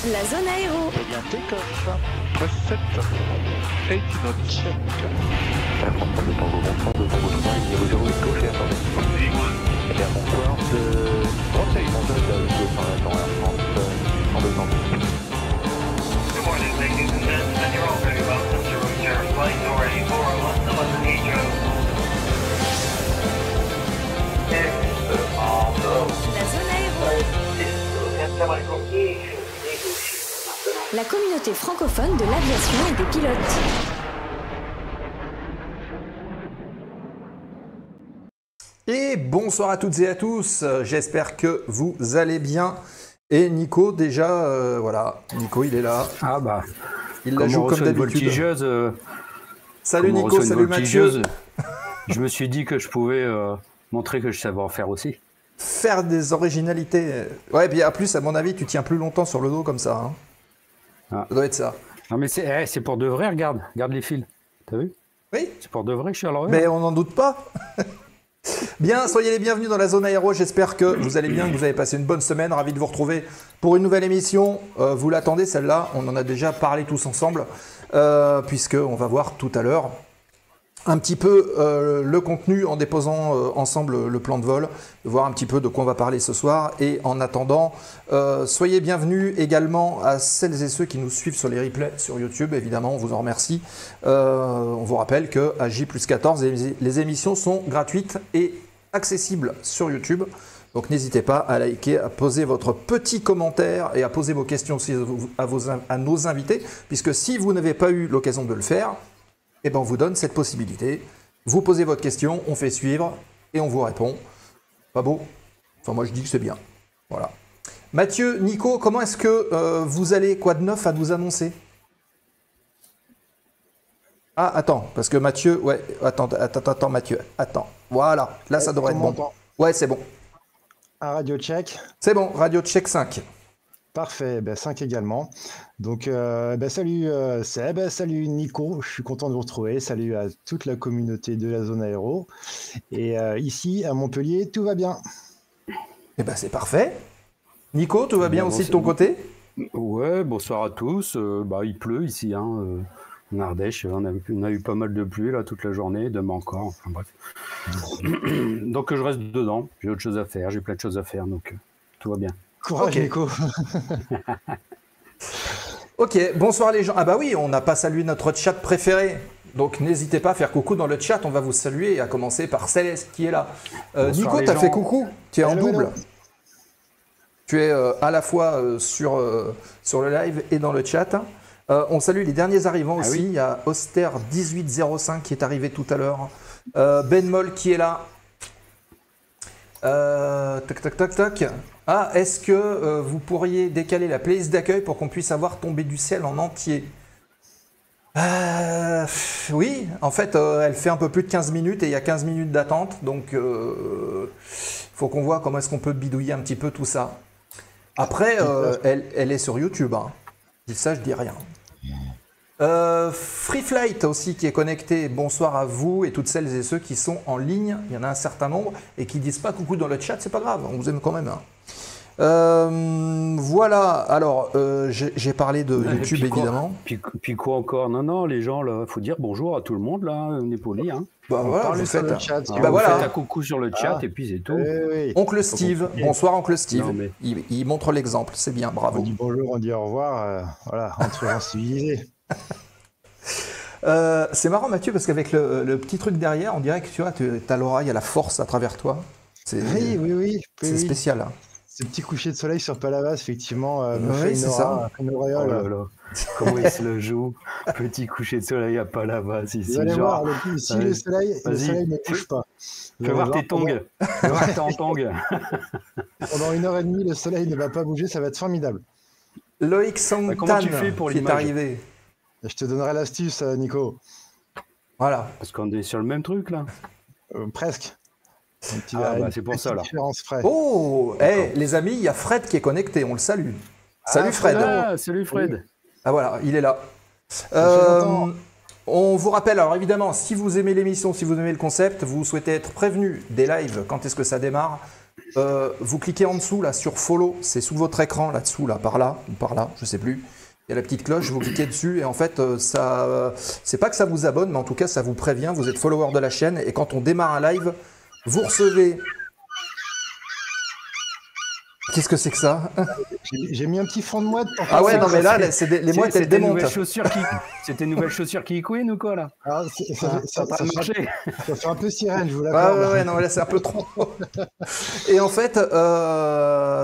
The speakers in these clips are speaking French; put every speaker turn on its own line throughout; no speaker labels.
La zone aéro.
Eh bien, take-off. Press 7. 8 knots. Check.
Air France 32 Tango, bonsoir, 2 Tango 3, niveau 0, gauche et attendez. Eh bien, bonsoir, de... Conseil, bonsoir, de attends, Air France 32 Tango.
Good morning, ladies and gentlemen. You're all very welcome to route your flight number 8401 to London Heathrow.
La zone aéro. La communauté francophone de l'aviation et des pilotes.
Et bonsoir à toutes et à tous, j'espère que vous allez bien. Et Nico, déjà, voilà, Nico il est là.
Ah bah,
il la joue comme d'habitude. Salut Nico, salut Mathieu.
Je me suis dit que je pouvais montrer que je savais en faire aussi.
Faire des originalités. Ouais, et puis en plus, à mon avis, tu tiens plus longtemps sur le dos comme ça. Hein.
Ah.
Ça doit être ça.
Non mais c'est pour de vrai, regarde les fils. T'as vu?
Oui.
C'est pour de vrai que je suis à l'envers.
Mais on n'en doute pas. Bien, soyez les bienvenus dans la zone aéro. J'espère que vous allez bien, que vous avez passé une bonne semaine. Ravi de vous retrouver pour une nouvelle émission. Vous l'attendez, celle-là. On en a déjà parlé tous ensemble, puisqu'on va voir tout à l'heure un petit peu le contenu en déposant ensemble le plan de vol, voir un petit peu de quoi on va parler ce soir. Et en attendant, soyez bienvenus également à celles et ceux qui nous suivent sur les replays sur YouTube. Évidemment, on vous en remercie. On vous rappelle qu'à J+14, les émissions sont gratuites et accessibles sur YouTube. Donc n'hésitez pas à liker, à poser votre petit commentaire et à poser vos questions aussi à nos invités, puisque si vous n'avez pas eu l'occasion de le faire, eh ben on vous donne cette possibilité. Vous posez votre question, on fait suivre et on vous répond. Pas beau? Enfin, moi je dis que c'est bien. Voilà. Mathieu, Nico, comment est-ce que vous allez, quoi de neuf à nous annoncer? Ah, attends, parce que Mathieu, ouais, attends, Mathieu, attends. Voilà, là ça devrait être bon. Ouais, c'est bon.
Un radio check.
C'est bon, radio check 5.
Parfait, 5 également. Donc, salut Seb, salut Nico, je suis content de vous retrouver. Salut à toute la communauté de la zone aéro. Et ici, à Montpellier, tout va bien.
Eh ben, c'est parfait. Nico, tout va bien aussi de ton côté?
Ouais, bonsoir à tous. Il pleut ici, hein, en Ardèche. On a eu pas mal de pluie là toute la journée, demain encore. Enfin bref. Donc, je reste dedans. J'ai autre chose à faire. J'ai plein de choses à faire, donc tout va bien.
Courage,
okay.
Nico.
Ok, bonsoir les gens. Ah bah oui, on n'a pas salué notre chat préféré. Donc n'hésitez pas à faire coucou dans le chat, on va vous saluer, à commencer par Céleste qui est là. Nico, t'as fait coucou, tu es en double. Tu es à la fois sur le live et dans le chat. On salue les derniers arrivants aussi. Oui. Il y a Auster1805 qui est arrivé tout à l'heure. Ben Moll qui est là. Tac. Ah, est-ce que vous pourriez décaler la playlist d'accueil pour qu'on puisse avoir Tombé du ciel en entier? Oui, en fait, elle fait un peu plus de 15 minutes et il y a 15 minutes d'attente. Donc, il faut qu'on voit comment est-ce qu'on peut bidouiller un petit peu tout ça. Après, elle est sur YouTube. Hein. Ça, je dis rien. Free Flight aussi qui est connecté, bonsoir à vous et toutes celles et ceux qui sont en ligne, il y en a un certain nombre et qui disent pas coucou dans le chat, c'est pas grave, on vous aime quand même. Hein. Voilà, alors j'ai parlé de YouTube évidemment.
Puis quoi encore? Non, les gens là, faut dire bonjour à tout le monde là, on est poli. Hein.
Bah voilà,
vous faites
le
chat.
Bah voilà.
Faites un coucou sur le chat et puis c'est tout.
Oui.
Oncle Steve, bonsoir Oncle Steve,
non, mais...
il montre l'exemple, c'est bien, bravo.
On dit bonjour, on dit au revoir, voilà, entre gens civilisés.
C'est marrant Mathieu parce qu'avec le petit truc derrière, on dirait que tu vois, t'as l'aura, il y a la force à travers toi.
Oui.
C'est spécial. Hein.
Ce petit coucher de soleil sur Palavas, effectivement, me
oui,
fait une auréole.
Oh là là. Comment il se le joue? Petit coucher de soleil à Palavas.
Vous allez voir, si le soleil ne bouge pas.
Fais voir tes tongs. Fais voir tes tongs.
Pendant 1h30, le soleil ne va pas bouger, ça va être formidable.
Loïc Santan qui est arrivé.
Je te donnerai l'astuce, Nico.
Voilà.
Parce qu'on est sur le même truc, là.
Presque.
C'est pour ça, là.
Oh, les amis, il y a Fred qui est connecté, on le salue. Salut Fred.
Salut Fred.
Oui. Ah voilà, il est là. On vous rappelle, alors évidemment, si vous aimez l'émission, si vous aimez le concept, vous souhaitez être prévenu des lives, quand est-ce que ça démarre, vous cliquez en dessous là sur follow, c'est sous votre écran là-dessous, là, par là, ou par là, je sais plus. Il y a la petite cloche, vous cliquez dessus et en fait, c'est pas que ça vous abonne, mais en tout cas, ça vous prévient, vous êtes follower de la chaîne et quand on démarre un live, vous recevez... Qu'est-ce que c'est que ça?
J'ai mis un petit fond de mouette.
Ah ouais, non mais là, les mouettes, elles démontent.
C'était une nouvelle chaussure qui queen ou quoi là?
Ah, ça fait un peu sirène, je vous
l'accorde.
l'accorde.
Ouais, non, là c'est un peu trop. Et en fait,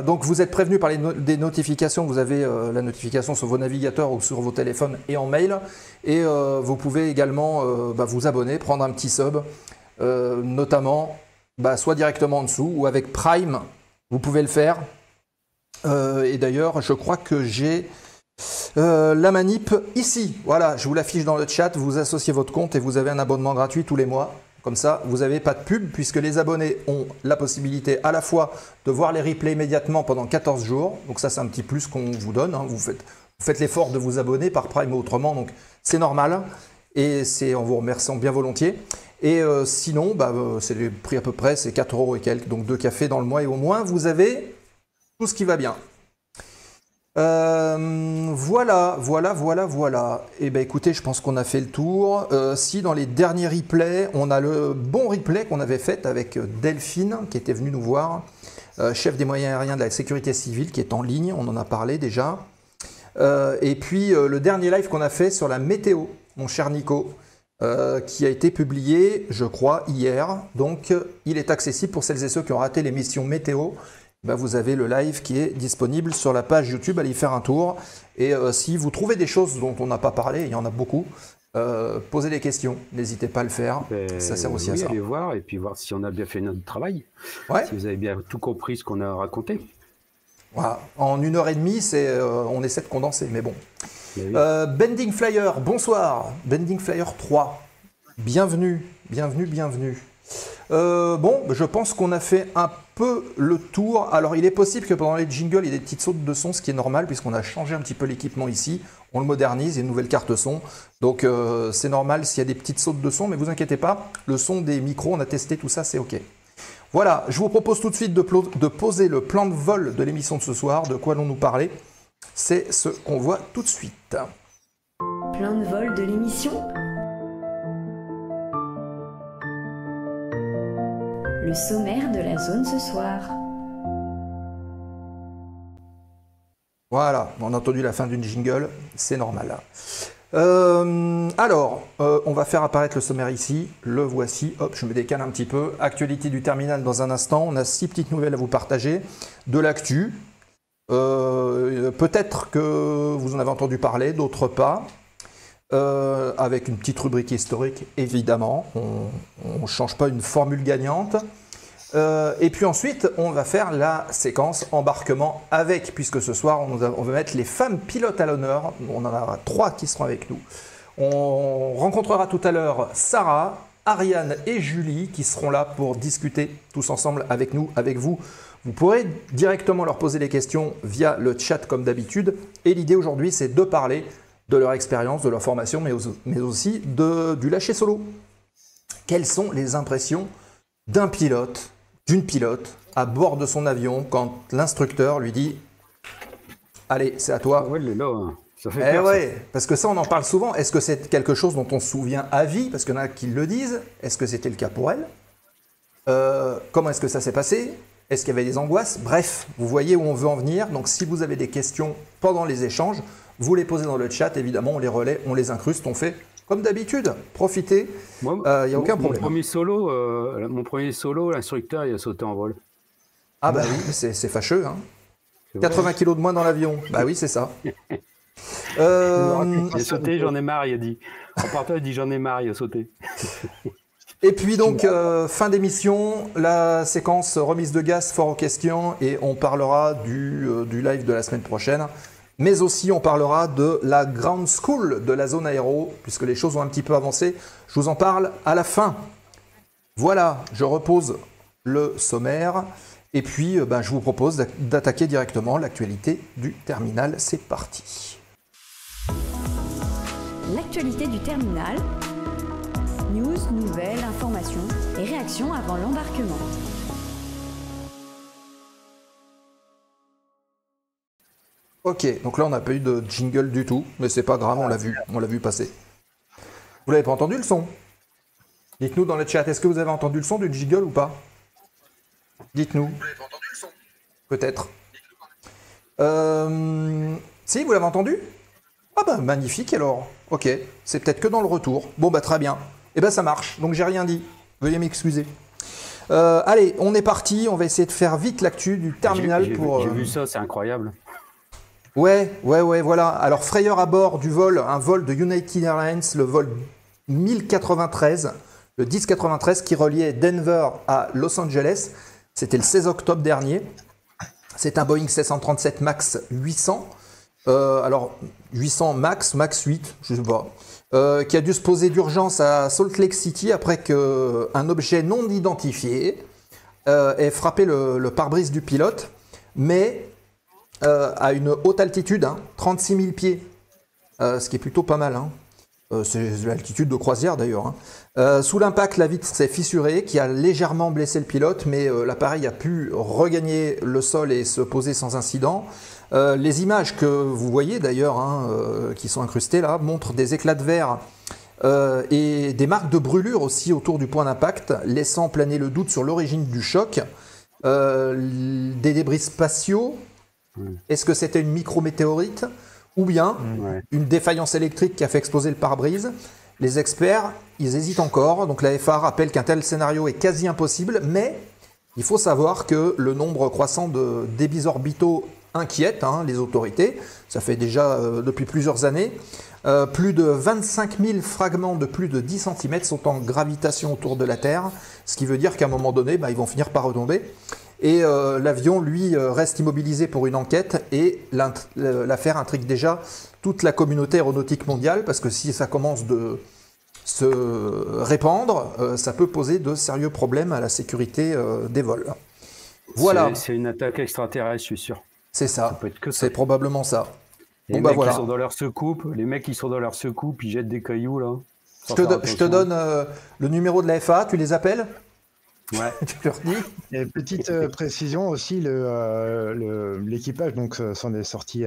donc vous êtes prévenu par des notifications, vous avez la notification sur vos navigateurs ou sur vos téléphones et en mail. Et vous pouvez également vous abonner, prendre un petit sub, notamment soit directement en dessous ou avec Prime, vous pouvez le faire. Et d'ailleurs, je crois que j'ai la manip ici. Voilà, je vous l'affiche dans le chat. Vous associez votre compte et vous avez un abonnement gratuit tous les mois. Comme ça, vous n'avez pas de pub puisque les abonnés ont la possibilité à la fois de voir les replays immédiatement pendant 14 jours. Donc ça, c'est un petit plus qu'on vous donne. Hein. Vous faites l'effort de vous abonner par Prime ou autrement. Donc c'est normal. Et c'est en vous remerciant bien volontiers. Et sinon, c'est le prix à peu près, c'est 4 € et quelques. Donc 2 cafés dans le mois et au moins, vous avez tout ce qui va bien. Voilà. Et ben écoutez, je pense qu'on a fait le tour. Si dans les derniers replays, on a le bon replay qu'on avait fait avec Delphine, qui était venue nous voir, chef des moyens aériens de la sécurité civile, qui est en ligne, on en a parlé déjà. Et puis le dernier live qu'on a fait sur la météo, mon cher Nico, qui a été publié, je crois, hier. Donc il est accessible pour celles et ceux qui ont raté l'émission météo. Vous avez le live qui est disponible sur la page YouTube, allez y faire un tour. Et si vous trouvez des choses dont on n'a pas parlé, il y en a beaucoup, posez des questions, n'hésitez pas à le faire, ça sert aussi à ça.
Allez voir et puis voir si on a bien fait notre travail, si vous avez bien tout compris ce qu'on a raconté.
Voilà. En 1h30, on essaie de condenser, mais bon.
Oui.
Bending Flyer, bonsoir, Bending Flyer 3, bienvenue. Je pense qu'on a fait un peu le tour. Alors, il est possible que pendant les jingles, il y ait des petites sautes de son, ce qui est normal, puisqu'on a changé un petit peu l'équipement ici. On le modernise, il y a une nouvelle carte son. Donc, c'est normal s'il y a des petites sautes de son, mais vous inquiétez pas, le son des micros, on a testé tout ça, c'est OK. Voilà, je vous propose tout de suite de poser le plan de vol de l'émission de ce soir. De quoi allons-nous parler? C'est ce qu'on voit tout de suite.
Plan de vol de l'émission. Le sommaire de la zone ce soir.
Voilà, on a entendu la fin d'une jingle, c'est normal. On va faire apparaître le sommaire ici, le voici, hop, je me décale un petit peu. Actualité du terminal dans un instant, on a 6 petites nouvelles à vous partager, de l'actu. Peut-être que vous en avez entendu parler, d'autres pas. Avec une petite rubrique historique, évidemment. On ne change pas une formule gagnante. Et puis ensuite, on va faire la séquence embarquement avec, puisque ce soir, on va mettre les femmes pilotes à l'honneur. On en aura 3 qui seront avec nous. On rencontrera tout à l'heure Sarah, Ariane et Julie qui seront là pour discuter tous ensemble avec nous, avec vous. Vous pourrez directement leur poser des questions via le chat comme d'habitude. Et l'idée aujourd'hui, c'est de parler de leur expérience, de leur formation, mais aussi du lâcher solo. Quelles sont les impressions d'un pilote, d'une pilote, à bord de son avion, quand l'instructeur lui dit « Allez, c'est à toi ».
Ça fait peur,
parce que ça, on en parle souvent. Est-ce que c'est quelque chose dont on se souvient à vie? Parce qu'il y en a qui le disent. Est-ce que c'était le cas pour elle? Comment est-ce que ça s'est passé? Est-ce qu'il y avait des angoisses? Bref, vous voyez où on veut en venir. Donc, si vous avez des questions pendant les échanges, vous les posez dans le chat. Évidemment, on les relaie, on les incruste, on fait comme d'habitude. Profitez, il n'y a aucun problème.
Mon premier solo, l'instructeur, il a sauté en vol.
Ah bah oui, c'est fâcheux. Hein. 80 kilos de moins dans l'avion. Bah oui, c'est ça.
Il a sauté, j'en ai marre, il a dit. En partant, il dit j'en ai marre, il a sauté.
Et puis donc, fin d'émission, la séquence remise de gaz, fort aux questions, et on parlera du live de la semaine prochaine. Mais aussi, on parlera de la Ground School de la zone aéro, puisque les choses ont un petit peu avancé. Je vous en parle à la fin. Voilà, je repose le sommaire. Et puis, je vous propose d'attaquer directement l'actualité du terminal. C'est parti.
L'actualité du terminal. News, nouvelles, informations et réactions avant l'embarquement.
Ok, donc là on n'a pas eu de jingle du tout, mais c'est pas grave, on l'a vu passer. Vous l'avez pas entendu le son? Dites-nous dans le chat, est-ce que vous avez entendu le son du jingle ou pas? Dites-nous. Vous l'avez pas entendu le son? Peut-être. Si, vous l'avez entendu? Ah bah magnifique alors. Ok, c'est peut-être que dans le retour. Bon bah très bien. Et ben ça marche, donc j'ai rien dit. Veuillez m'excuser. Allez, on est parti, on va essayer de faire vite l'actu du terminal
J'ai vu ça, c'est incroyable.
Ouais, voilà. Alors, frayeur à bord du vol, un vol de United Airlines, le vol 1093, le 1093 qui reliait Denver à Los Angeles. C'était le 16 octobre dernier. C'est un Boeing 737 MAX 800. Alors, 800 MAX 8, je sais pas. Qui a dû se poser d'urgence à Salt Lake City après qu'un objet non identifié ait frappé le pare-brise du pilote. Mais à une haute altitude, 36 000 pieds, ce qui est plutôt pas mal. C'est l'altitude de croisière d'ailleurs. Sous l'impact, la vitre s'est fissurée, qui a légèrement blessé le pilote, mais l'appareil a pu regagner le sol et se poser sans incident. Les images que vous voyez d'ailleurs, qui sont incrustées là, montrent des éclats de verre et des marques de brûlure aussi autour du point d'impact, laissant planer le doute sur l'origine du choc. Des débris spatiaux. Est-ce que c'était une micrométéorite ou bien une défaillance électrique qui a fait exploser le pare-brise? Les experts, ils hésitent encore. Donc la FAA rappelle qu'un tel scénario est quasi impossible, mais il faut savoir que le nombre croissant de débits orbitaux inquiète les autorités. Ça fait déjà depuis plusieurs années. Plus de 25 000 fragments de plus de 10 cm sont en gravitation autour de la Terre, ce qui veut dire qu'à un moment donné, ils vont finir par retomber. Et l'avion, lui, reste immobilisé pour une enquête et l'affaire intrigue déjà toute la communauté aéronautique mondiale parce que si ça commence de se répandre, ça peut poser de sérieux problèmes à la sécurité des vols. Voilà.
C'est une attaque extraterrestre, je suis sûr.
C'est ça.
Ça peut être que ça.
C'est probablement ça.
Les mecs qui sont dans leur secoupe, ils jettent des cailloux là.
Je te donne le numéro de la FAA, tu les appelles?
Ouais.
Tu leur dis.
Et petite précision aussi, l'équipage s'en est sorti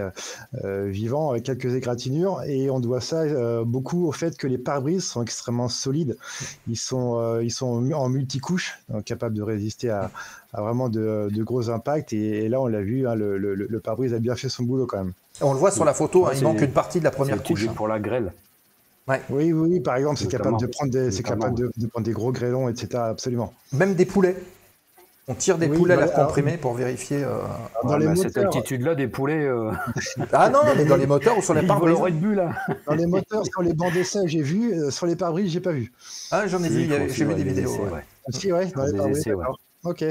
vivant avec quelques égratignures et on doit ça beaucoup au fait que les pare-brises sont extrêmement solides. Ils sont en multicouches, donc capables de résister à vraiment de gros impacts et là on l'a vu, le pare-brise a bien fait son boulot quand même.
On le voit sur la photo, il manque une partie de la première couche.
Pour la grêle.
Ouais.
Oui, par exemple, c'est capable de prendre des gros grêlons, etc. Absolument.
Même des poulets. On tire des poulets à l'air comprimé pour vérifier.
Dans les moteurs,
cette altitude-là, des poulets.
Ah non, mais dans les moteurs ou sur les pare-brises.
Dans les moteurs, sur les bancs d'essai, j'ai vu. Sur les pare-brises, j'ai pas vu.
Ah, j'en ai vu. J'ai vu des vidéos.
Si, dans les pare-brises. Ok.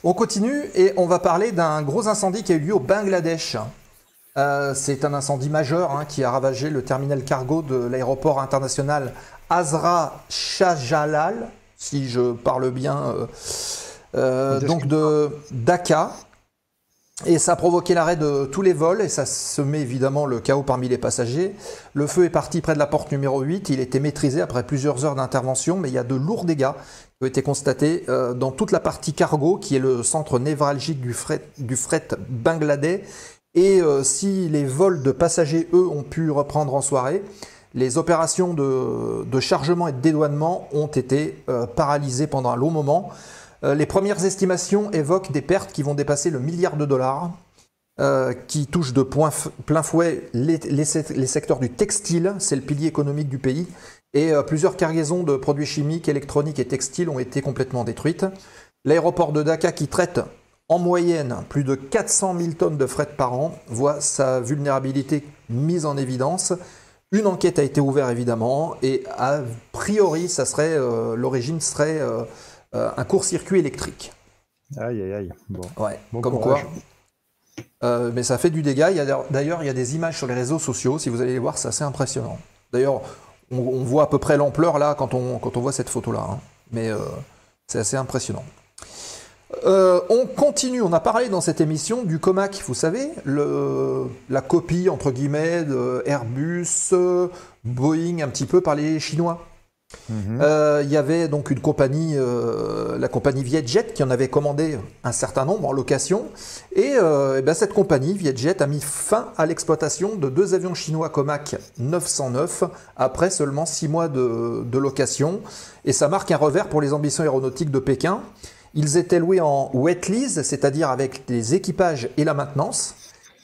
On continue et on va parler d'un gros incendie qui a eu lieu au Bangladesh. C'est un incendie majeur qui a ravagé le terminal cargo de l'aéroport international Hazrat Shah-Jalal, si je parle bien, donc de Dhaka. Et ça a provoqué l'arrêt de tous les vols et ça semait évidemment le chaos parmi les passagers. Le feu est parti près de la porte numéro 8, il était maîtrisé après plusieurs heures d'intervention, mais il y a de lourds dégâts qui ont été constatés dans toute la partie cargo, qui est le centre névralgique du fret bangladais. Et si les vols de passagers, eux, ont pu reprendre en soirée, les opérations de chargement et de dédouanement ont été paralysées pendant un long moment. Les premières estimations évoquent des pertes qui vont dépasser le $1 milliard, qui touchent de plein fouet les secteurs du textile, c'est le pilier économique du pays, et plusieurs cargaisons de produits chimiques, électroniques et textiles ont été complètement détruites. L'aéroport de Dhaka, qui traite en moyenne plus de 400 000 tonnes de fret par an, voit sa vulnérabilité mise en évidence. Une enquête a été ouverte évidemment, et a priori, l'origine serait un court-circuit électrique.
Aïe.
Bon, comme courage. Quoi. Mais ça fait du dégât. D'ailleurs, il y a des images sur les réseaux sociaux. Si vous allez les voir, c'est assez impressionnant. D'ailleurs, on voit à peu près l'ampleur là quand on voit cette photo-là. Mais c'est assez impressionnant. On continue. On a parlé dans cette émission du Comac. Vous savez, la copie, entre guillemets, de Airbus, Boeing, un petit peu par les Chinois. Il y avait donc une compagnie, la compagnie Vietjet, qui en avait commandé un certain nombre en location. Et cette compagnie, Vietjet, a mis fin à l'exploitation de 2 avions chinois Comac 909 après seulement 6 mois de location. Et ça marque un revers pour les ambitions aéronautiques de Pékin. Ils étaient loués en wet lease, c'est-à-dire avec les équipages et la maintenance.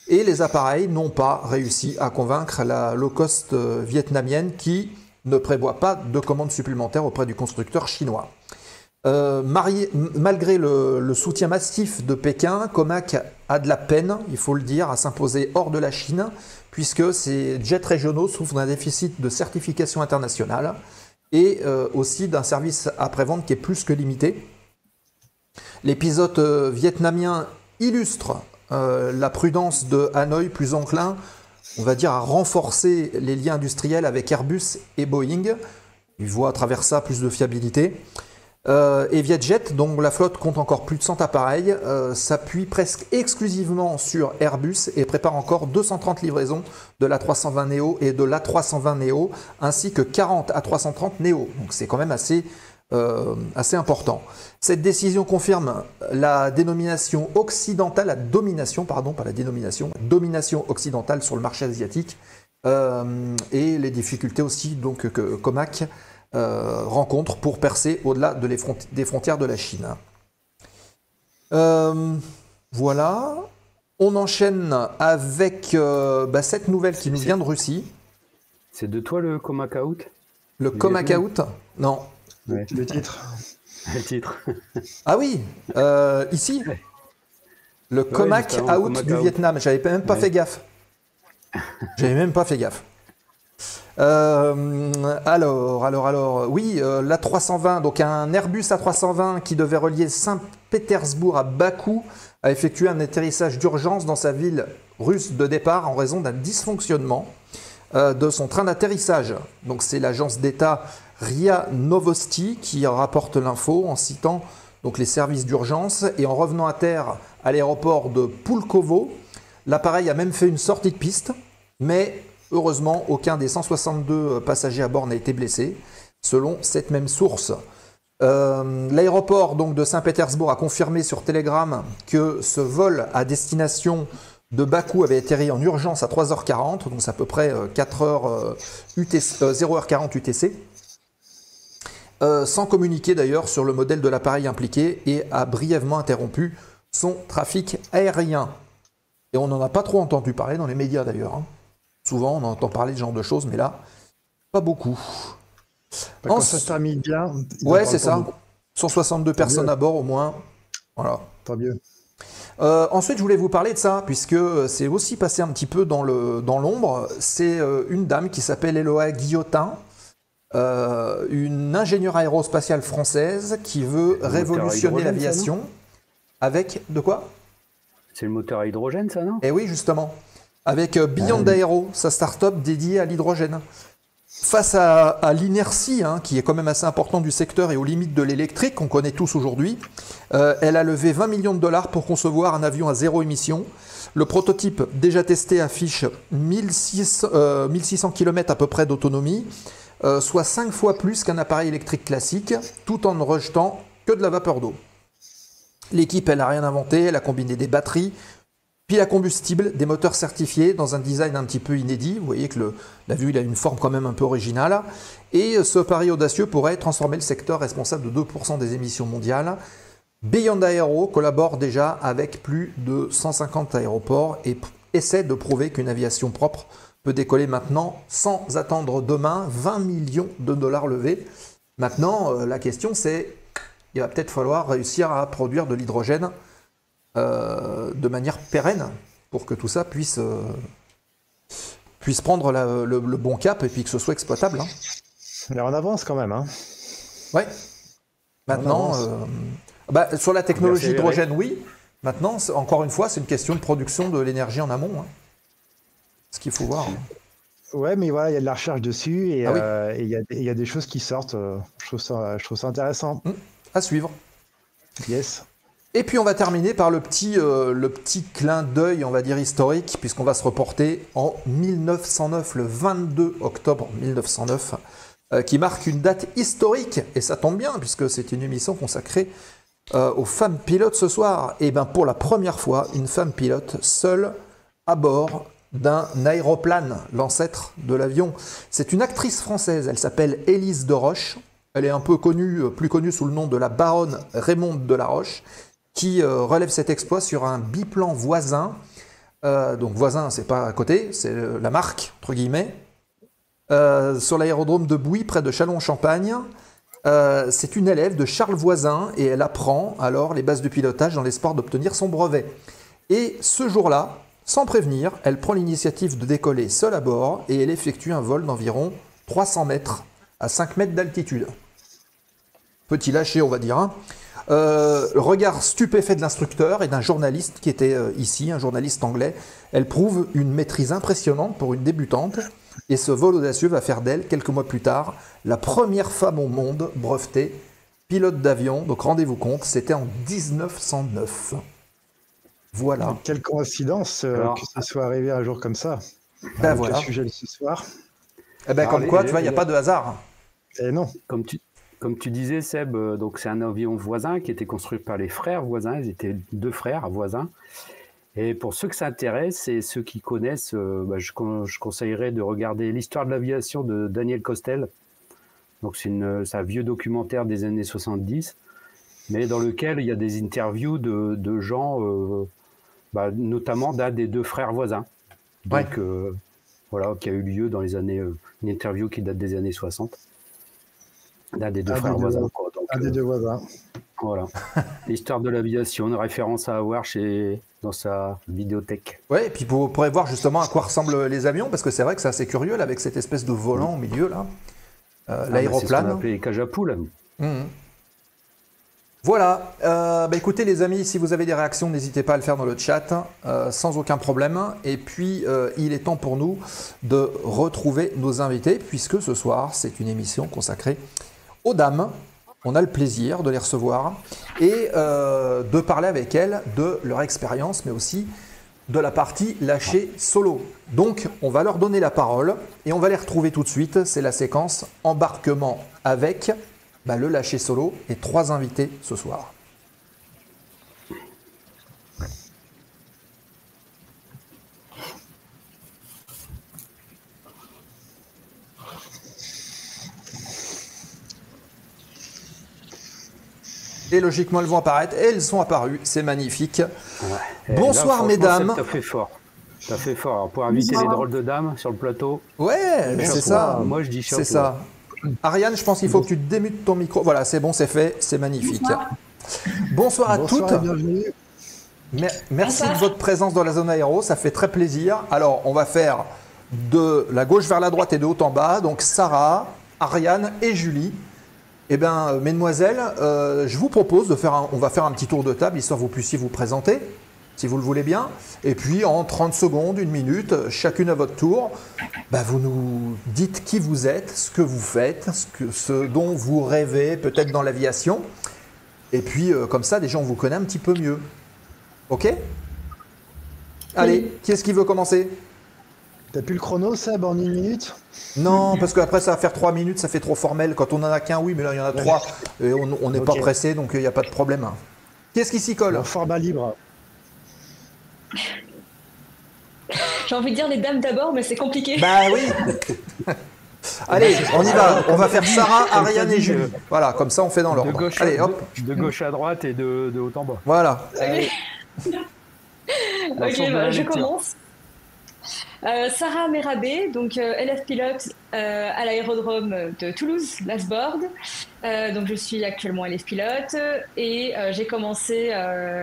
Et les appareils n'ont pas réussi à convaincre la low-cost vietnamienne qui ne prévoit pas de commandes supplémentaires auprès du constructeur chinois. Malgré le soutien massif de Pékin, Comac a de la peine, il faut le dire, à s'imposer hors de la Chine, puisque ces jets régionaux souffrent d'un déficit de certification internationale et aussi d'un service après-vente qui est plus que limité. L'épisode vietnamien illustre la prudence de Hanoï, plus enclin, on va dire, à renforcer les liens industriels avec Airbus et Boeing. Il voit à travers ça plus de fiabilité. Et Vietjet, dont la flotte compte encore plus de 100 appareils, s'appuie presque exclusivement sur Airbus et prépare encore 230 livraisons de l'A320 Neo et de l'A320 Neo, ainsi que 40 A330 Neo. Donc c'est quand même assez important. Cette décision confirme la domination occidentale sur le marché asiatique et les difficultés aussi donc, que Comac rencontre pour percer au-delà des frontières de la Chine. Voilà. On enchaîne avec cette nouvelle qui nous vient de Russie.
C'est de toi le Comac Out?
Le Comac Out? Non.
Ouais.
Le titre.
Le titre.
Ah oui, ici, le Comac Out du Vietnam. J'avais même pas fait gaffe. Alors, oui, l'A320, donc un Airbus A320 qui devait relier Saint-Pétersbourg à Bakou, a effectué un atterrissage d'urgence dans sa ville russe de départ en raison d'un dysfonctionnement de son train d'atterrissage. Donc c'est l'agence d'État RIA Novosti qui rapporte l'info en citant donc les services d'urgence, et en revenant à terre à l'aéroport de Pulkovo, l'appareil a même fait une sortie de piste, mais heureusement aucun des 162 passagers à bord n'a été blessé, selon cette même source. L'aéroport donc de Saint-Pétersbourg a confirmé sur Telegram que ce vol à destination de Bakou avait atterri en urgence à 3h40, donc c'est à peu près 0h40 UTC. Sans communiquer d'ailleurs sur le modèle de l'appareil impliqué, et a brièvement interrompu son trafic aérien. Et on n'en a pas trop entendu parler dans les médias d'ailleurs. Hein. Souvent on entend parler de ce genre de choses, mais là, pas beaucoup.
Quand ça se termine bien...
Ouais, c'est ça. 162 personnes à bord au moins. Voilà.
Tant mieux.
Ensuite, je voulais vous parler de ça, puisque c'est aussi passé un petit peu dans l'ombre. C'est une dame qui s'appelle Eloa Guillotin, une ingénieure aérospatiale française qui veut révolutionner l'aviation avec... De quoi?
C'est le moteur à hydrogène, ça, non?
Eh oui, justement. Avec Beyond Aero, sa start-up dédiée à l'hydrogène. Face à l'inertie, hein, qui est quand même assez importante du secteur et aux limites de l'électrique qu'on connaît tous aujourd'hui, elle a levé 20 millions de dollars pour concevoir un avion à zéro émission. Le prototype déjà testé affiche 1600 km à peu près d'autonomie, soit 5 fois plus qu'un appareil électrique classique, tout en ne rejetant que de la vapeur d'eau. L'équipe, elle n'a rien inventé, elle a combiné des batteries, piles à combustible, des moteurs certifiés dans un design un petit peu inédit. Vous voyez que la vue, il a une forme quand même un peu originale. Et ce pari audacieux pourrait transformer le secteur responsable de 2% des émissions mondiales. Beyond Aero collabore déjà avec plus de 150 aéroports et essaie de prouver qu'une aviation propre peut décoller maintenant sans attendre demain. 20 millions de dollars levés. Maintenant, la question c'est, il va peut-être falloir réussir à produire de l'hydrogène de manière pérenne pour que tout ça puisse prendre le bon cap et puis que ce soit exploitable. Hein.
Mais on avance quand même. Hein.
Ouais. Maintenant, sur la technologie hydrogène, oui. Maintenant, encore une fois, c'est une question de production de l'énergie en amont. Hein. Ce qu'il faut voir.
Ouais, mais voilà, il y a de la recherche dessus et
Ah oui.
il y a des choses qui sortent. Je trouve ça intéressant.
À suivre.
Yes.
Et puis on va terminer par le petit clin d'œil, on va dire historique, puisqu'on va se reporter en 1909, le 22 octobre 1909. qui marque une date historique, et ça tombe bien puisque c'est une émission consacrée aux femmes pilotes ce soir. Et bien pour la première fois, une femme pilote seule à bord d'un aéroplane, l'ancêtre de l'avion. C'est une actrice française, elle s'appelle Élise de Roche. Elle est un peu connue, plus connue sous le nom de la baronne Raymonde de la Roche, qui relève cet exploit sur un biplan voisin. Donc voisin, c'est pas à côté, c'est la marque, entre guillemets. Sur l'aérodrome de Bouy, près de Châlons-en-Champagne. C'est une élève de Charles Voisin et elle apprend alors les bases de pilotage dans l'espoir d'obtenir son brevet. Et ce jour-là, sans prévenir, elle prend l'initiative de décoller seule à bord et elle effectue un vol d'environ 300 mètres à 5 mètres d'altitude. Petit lâcher, on va dire. Hein. Regard stupéfait de l'instructeur et d'un journaliste qui était ici, un journaliste anglais. Elle prouve une maîtrise impressionnante pour une débutante et ce vol audacieux va faire d'elle, quelques mois plus tard, la première femme au monde brevetée pilote d'avion. Donc rendez-vous compte, c'était en 1909. Voilà.
Quelle coïncidence que ça soit arrivé un jour comme ça.
Ben voilà.
Le sujet de ce soir.
Eh ben, comme quoi, tu vois, il n'y a pas de hasard.
Et non.
Comme tu disais, Seb, donc c'est un avion voisin qui était construit par les frères voisins. Ils étaient 2 frères voisins. Et pour ceux que ça intéresse et ceux qui connaissent, je conseillerais de regarder l'histoire de l'aviation de Daniel Costel. Donc c'est un vieux documentaire des années 70, mais dans lequel il y a des interviews de gens, notamment d'un des 2 frères voisins. Donc voilà, qui a eu lieu dans les années, une interview qui date des années 60. D'un des 2 frères voisins. Donc,
un des 2 voisins.
Voilà. L'histoire de l'aviation, une référence à avoir dans sa vidéothèque.
Oui, et puis vous pourrez voir justement à quoi ressemblent les avions, parce que c'est vrai que c'est assez curieux là, avec cette espèce de volant au milieu là. L'aéroplane.
C'est ce qu'on appelait les cages à poules.
Voilà. Écoutez les amis, si vous avez des réactions, n'hésitez pas à le faire dans le chat, sans aucun problème. Et puis, il est temps pour nous de retrouver nos invités, puisque ce soir, c'est une émission consacrée aux dames. On a le plaisir de les recevoir et de parler avec elles de leur expérience, mais aussi de la partie lâcher solo. Donc, on va leur donner la parole et on va les retrouver tout de suite. C'est la séquence embarquement avec le lâcher solo et 3 invités ce soir. Et logiquement, elles vont apparaître. Et elles sont apparues. C'est magnifique.
Ouais.
Bonsoir,
là,
mesdames.
T'as fait fort. T'as fait fort. Alors, pour inviter les drôles de dames sur le plateau.
Ouais, c'est ça.
Moi, je dis chapeau.
C'est ça. Ariane, je pense qu'il faut que tu démutes ton micro. Voilà, c'est bon, c'est fait. C'est magnifique. Bonsoir à toutes.
Et bienvenue.
Merci de votre présence dans la zone aéro. Ça fait très plaisir. Alors, on va faire de la gauche vers la droite et de haut en bas. Donc, Sarah, Ariane et Julie. Eh bien, mesdemoiselles, je vous propose de faire on va faire un petit tour de table, histoire que vous puissiez vous présenter, si vous le voulez bien. Et puis, en 30 secondes, 1 minute, chacune à votre tour, vous nous dites qui vous êtes, ce que vous faites, ce dont vous rêvez, peut-être dans l'aviation. Et puis, comme ça, déjà, on vous connaît un petit peu mieux. OK ? Allez, qui est-ce qui veut commencer ?
T'as plus le chrono, Seb, en 1 minute?
Non, parce qu'après ça va faire 3 minutes, ça fait trop formel. Quand on en a qu'un, oui, mais là il y en a 3. Et on n'est pas pressé, donc il n'y a pas de problème. Qu'est-ce qui s'y colle?
Un format libre.
J'ai envie de dire les dames d'abord, mais c'est compliqué.
Bah oui. Allez, on y va. On va faire Sarah, Ariane et Julie. Voilà, comme ça on fait dans l'ordre. Allez, hop.
De gauche à droite et de haut en bas.
Voilà.
Ok, je commence. Sarah Merabé, donc élève pilote à l'aérodrome de Toulouse, Lasbord. Donc je suis actuellement élève pilote et j'ai commencé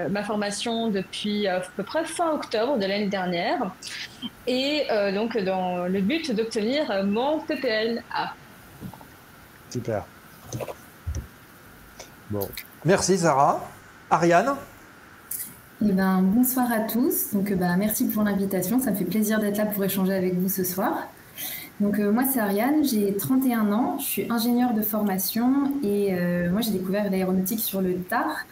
ma formation depuis à peu près fin octobre de l'année dernière et donc dans le but d'obtenir mon PPL-A.
Super. Bon.
Merci Sarah. Ariane?
Bonsoir à tous. Donc, merci pour l'invitation. Ça me fait plaisir d'être là pour échanger avec vous ce soir. Donc, moi, c'est Ariane. J'ai 31 ans. Je suis ingénieure de formation et moi, j'ai découvert l'aéronautique sur le tard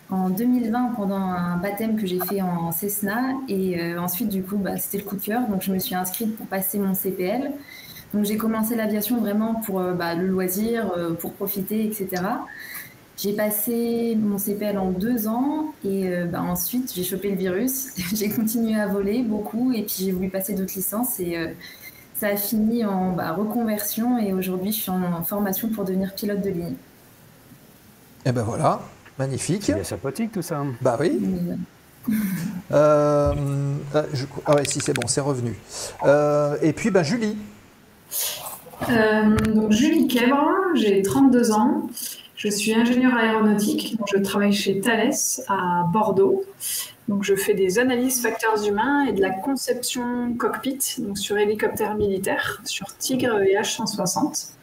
en 2020 pendant un baptême que j'ai fait en Cessna. Et ensuite, du coup, c'était le coup de cœur. Donc, je me suis inscrite pour passer mon CPL. Donc j'ai commencé l'aviation vraiment pour le loisir, pour profiter, etc. J'ai passé mon CPL en 2 ans et ensuite j'ai chopé le virus. J'ai continué à voler beaucoup et puis j'ai voulu passer d'autres licences et ça a fini en reconversion et aujourd'hui je suis en formation pour devenir pilote de ligne.
Et ben voilà, magnifique.
C'est bien sympathique tout ça.
Bah oui. Ouais, si c'est bon, c'est revenu. Et puis Julie.
Donc Julie Kèbre, j'ai 32 ans. Je suis ingénieure aéronautique, donc je travaille chez Thales à Bordeaux. Donc je fais des analyses facteurs humains et de la conception cockpit, donc sur hélicoptères militaires, sur Tigre et H-160.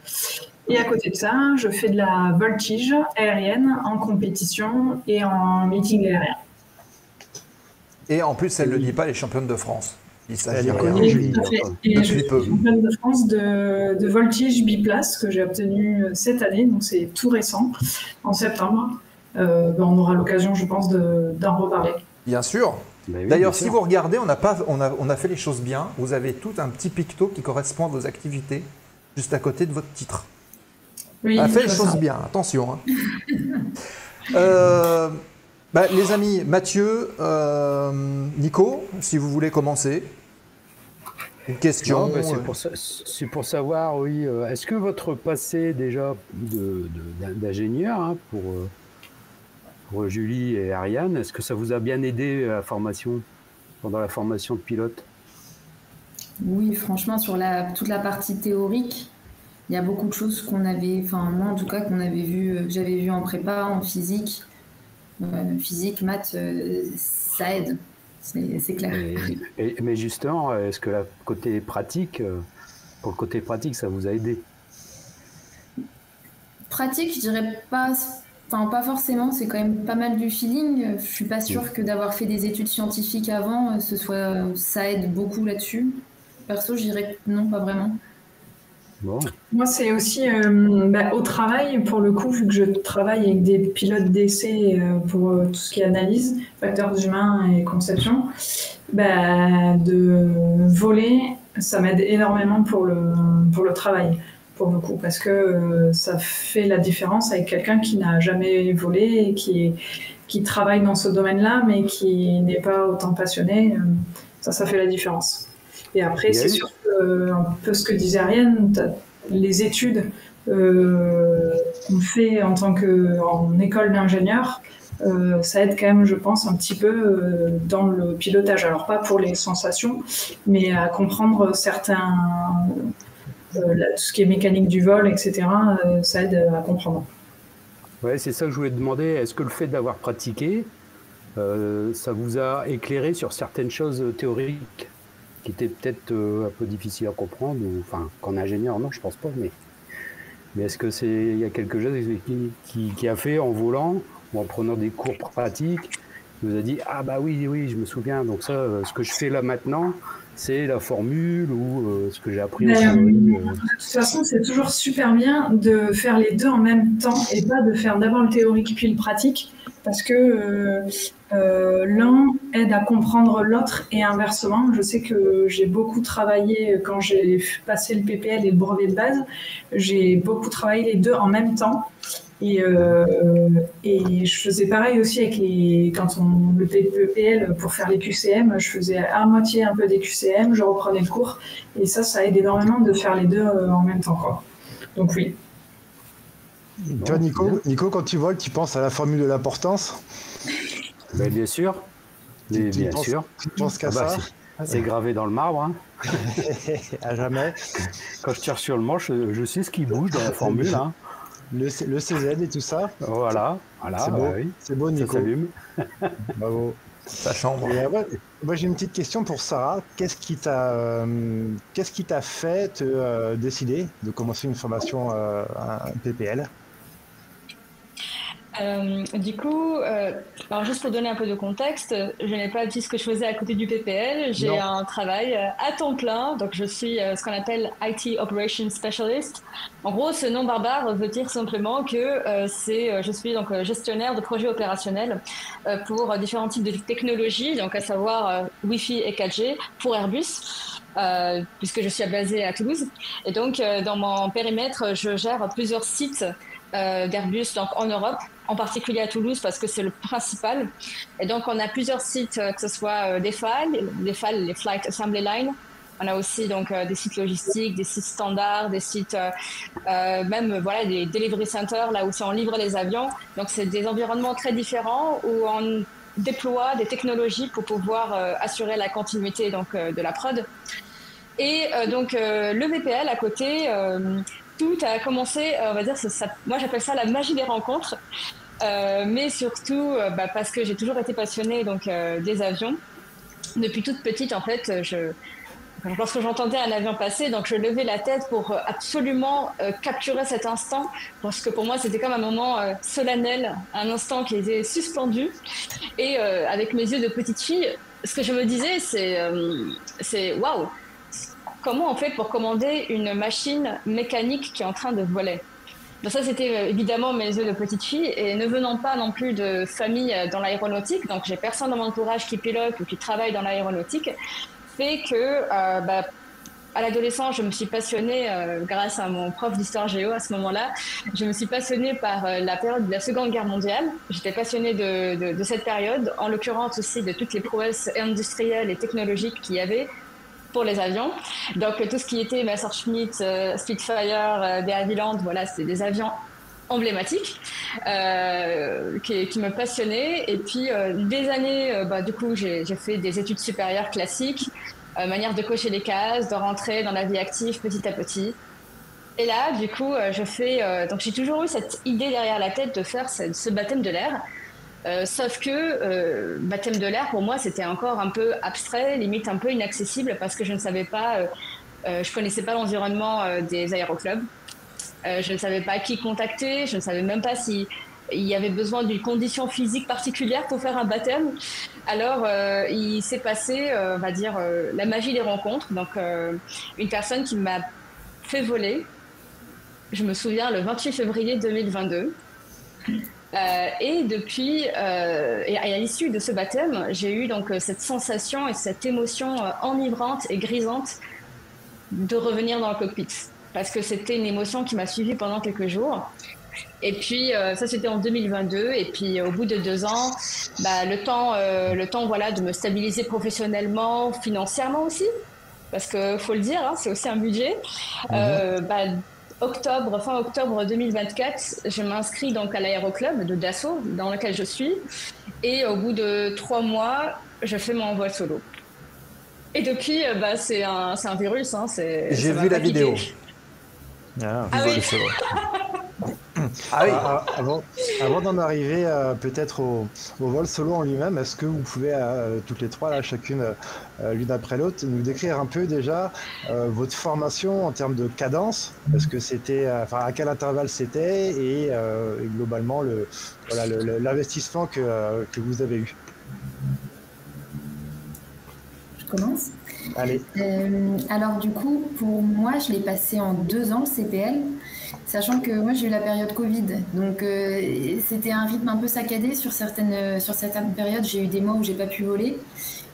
Et à côté de ça, je fais de la voltige aérienne en compétition et en meeting aérien. Et
en plus, elle ne le dit pas, elle est championne de France. Il s'agit
je suis championne de France de voltige biplace que j'ai obtenu cette année, donc c'est tout récent, en septembre. On aura l'occasion, je pense, d'en reparler.
Bien sûr. Oui, d'ailleurs, si vous regardez, on a fait les choses bien. Vous avez tout un petit picto qui correspond à vos activités, juste à côté de votre titre. Oui, on a fait les choses bien, attention. Les amis, Mathieu, Nico, si vous voulez commencer. Une question.
C'est pour savoir, oui, est-ce que votre passé déjà d'ingénieur pour Julie et Ariane, est-ce que ça vous a bien aidé à la formation, pendant la formation de pilote?
Oui, franchement, sur toute la partie théorique, il y a beaucoup de choses qu'on avait, enfin moi en tout cas, que j'avais vu en prépa, en physique. Physique, maths, ça aide, c'est clair.
Mais justement, est-ce que pour le côté pratique, ça vous a aidé?
Pratique, je dirais pas forcément, c'est quand même pas mal du feeling. Je suis pas sûre que d'avoir fait des études scientifiques avant, ça aide beaucoup là-dessus. Perso, je dirais non, pas vraiment.
Bon. Moi, c'est aussi au travail, pour le coup, vu que je travaille avec des pilotes d'essai pour tout ce qui est analyse, facteurs humains et conception, de voler, ça m'aide énormément pour le travail, pour le coup, parce que ça fait la différence avec quelqu'un qui n'a jamais volé et qui travaille dans ce domaine-là, mais qui n'est pas autant passionné. Ça fait la différence. Et après, c'est sûr que, un peu ce que disait Ariane, les études qu'on fait en école d'ingénieur, ça aide quand même, je pense, un petit peu dans le pilotage. Alors pas pour les sensations, mais à comprendre tout ce qui est mécanique du vol, etc., ça aide à comprendre.
Ouais, c'est ça que je voulais te demander. Est-ce que le fait d'avoir pratiqué, ça vous a éclairé sur certaines choses théoriques qui était peut-être un peu difficile à comprendre, qu'en ingénieur, non, je pense pas, mais est-ce que il y a quelque chose qui a fait en volant ou en prenant des cours pratiques, vous a dit oui, je me souviens, donc ça, ce que je fais là maintenant, c'est la formule ou ce que j'ai appris en théorie.
De toute façon, c'est toujours super bien de faire les deux en même temps et pas de faire d'abord le théorique puis le pratique, parce que l'un aide à comprendre l'autre et inversement. Je sais que j'ai beaucoup travaillé quand j'ai passé le PPL et le brevet de base. J'ai beaucoup travaillé les deux en même temps. Et je faisais pareil aussi avec le PPL pour faire les QCM. Je faisais à moitié un peu des QCM, je reprenais le cours. Et ça aide énormément de faire les deux en même temps, quoi. Donc oui.
Toi, Nico, quand tu voles, tu penses à la formule de l'importance?
Bien sûr. Tu
penses qu'à ça?
C'est gravé dans le marbre. Hein.
À jamais.
Quand je tire sur le manche, je sais ce qui bouge dans la formule. Hein.
Le CZ et tout ça.
Voilà.
C'est beau, c'est beau, Nico.
Ça s'allume.
Bravo.
Ça chambre.
Moi, j'ai une petite question pour Sarah. Qu'est-ce qui t'a fait te décider de commencer une formation un PPL?
Du coup, alors juste pour donner un peu de contexte, je n'ai pas dit ce que je faisais à côté du PPL. J'ai un travail à temps plein, donc je suis ce qu'on appelle IT Operations Specialist. En gros, ce nom barbare veut dire simplement que je suis donc gestionnaire de projets opérationnels pour différents types de technologies, donc à savoir Wi-Fi et 4G pour Airbus. puisque je suis basée à Toulouse. Et donc, dans mon périmètre, je gère plusieurs sites d'Airbus donc en Europe, en particulier à Toulouse parce que c'est le principal. Et donc, on a plusieurs sites, que ce soit des FAL, les Flight Assembly Line. On a aussi donc des sites logistiques, des sites standards, des sites même voilà des delivery centers là où on livre les avions. Donc, c'est des environnements très différents où on déploie des technologies pour pouvoir assurer la continuité donc de la prod. Et donc le VPL à côté, tout a commencé, on va dire, moi j'appelle ça la magie des rencontres, mais surtout parce que j'ai toujours été passionnée donc des avions. Depuis toute petite, en fait, lorsque j'entendais un avion passer, donc je levais la tête pour absolument capturer cet instant, parce que pour moi c'était comme un moment solennel, un instant qui était suspendu. Et avec mes yeux de petite fille, ce que je me disais, c'est waouh, comment on fait pour commander une machine mécanique qui est en train de voler? Donc ça, c'était évidemment mes yeux de petite fille, et ne venant pas non plus de famille dans l'aéronautique, donc j'ai personne dans mon entourage qui pilote ou qui travaille dans l'aéronautique, fait que à l'adolescence, je me suis passionnée, grâce à mon prof d'histoire géo à ce moment-là, je me suis passionnée par la période de la Seconde Guerre mondiale. J'étais passionnée de cette période, en l'occurrence aussi de toutes les prouesses industrielles et technologiques qu'il y avait pour les avions. Donc tout ce qui était Messerschmitt, Spitfire, de Havilland, voilà, c'est des avions emblématiques qui me passionnaient. Et puis des années, du coup, j'ai fait des études supérieures classiques, manière de cocher les cases, de rentrer dans la vie active petit à petit. Et là, du coup, donc j'ai toujours eu cette idée derrière la tête de faire ce baptême de l'air. Sauf que baptême de l'air, pour moi, c'était encore un peu abstrait, limite un peu inaccessible, parce que je ne savais pas, je connaissais pas l'environnement des aéroclubs. Je ne savais pas qui contacter, je ne savais même pas s'il y avait besoin d'une condition physique particulière pour faire un baptême. Alors, il s'est passé, on va dire, la magie des rencontres. Donc, une personne qui m'a fait voler, je me souviens, le 28 février 2022. Et depuis, et à l'issue de ce baptême, j'ai eu donc cette sensation et cette émotion enivrante et grisante de revenir dans le cockpit, parce que c'était une émotion qui m'a suivie pendant quelques jours. Et puis ça, c'était en 2022, et puis au bout de 2 ans, le temps voilà, de me stabiliser professionnellement, financièrement aussi, parce que faut le dire, hein, c'est aussi un budget. Fin octobre 2024, je m'inscris donc à l'aéroclub de Dassault, dans lequel je suis, et au bout de 3 mois, je fais mon vol solo. Et depuis, c'est un virus. Hein,
j'ai vu la vidéo.
Oui.
Ah oui.
Avant d'en arriver peut-être au vol solo en lui-même, est-ce que vous pouvez toutes les trois, là, chacune l'une après l'autre, nous décrire un peu déjà votre formation en termes de cadence, parce que c'était, à quel intervalle c'était, et globalement l'investissement que vous avez eu.
Je commence.
Allez.
Alors du coup, pour moi, je l'ai passé en 2 ans, le CPL, sachant que moi j'ai eu la période Covid, donc c'était un rythme un peu saccadé sur certaines périodes. J'ai eu des mois où j'ai pas pu voler,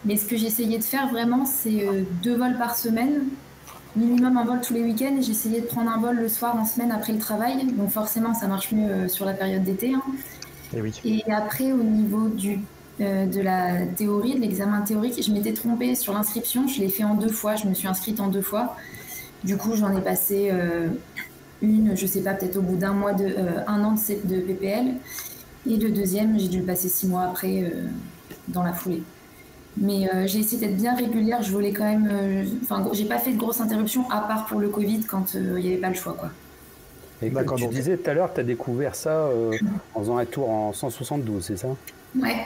mais ce que j'essayais de faire vraiment, c'est 2 vols par semaine, minimum un vol tous les week-ends, et j'essayais de prendre un vol le soir en semaine après le travail, donc forcément ça marche mieux sur la période d'été. Hein.
Et oui.
Et après, au niveau de la théorie, de l'examen théorique, je m'étais trompée sur l'inscription, je l'ai fait en 2 fois, je me suis inscrite en 2 fois. Du coup, j'en ai passé une, je sais pas, peut-être au bout d'un mois, 1 an de PPL, et le deuxième, j'ai dû le passer 6 mois après, dans la foulée. Mais j'ai essayé d'être bien régulière, je volais quand même, j'ai pas fait de grosses interruptions, à part pour le Covid, quand il n'y avait pas le choix, quoi.
Et comme tu disais tout à l'heure, tu as découvert ça en faisant un tour en 172, c'est ça?
Ouais.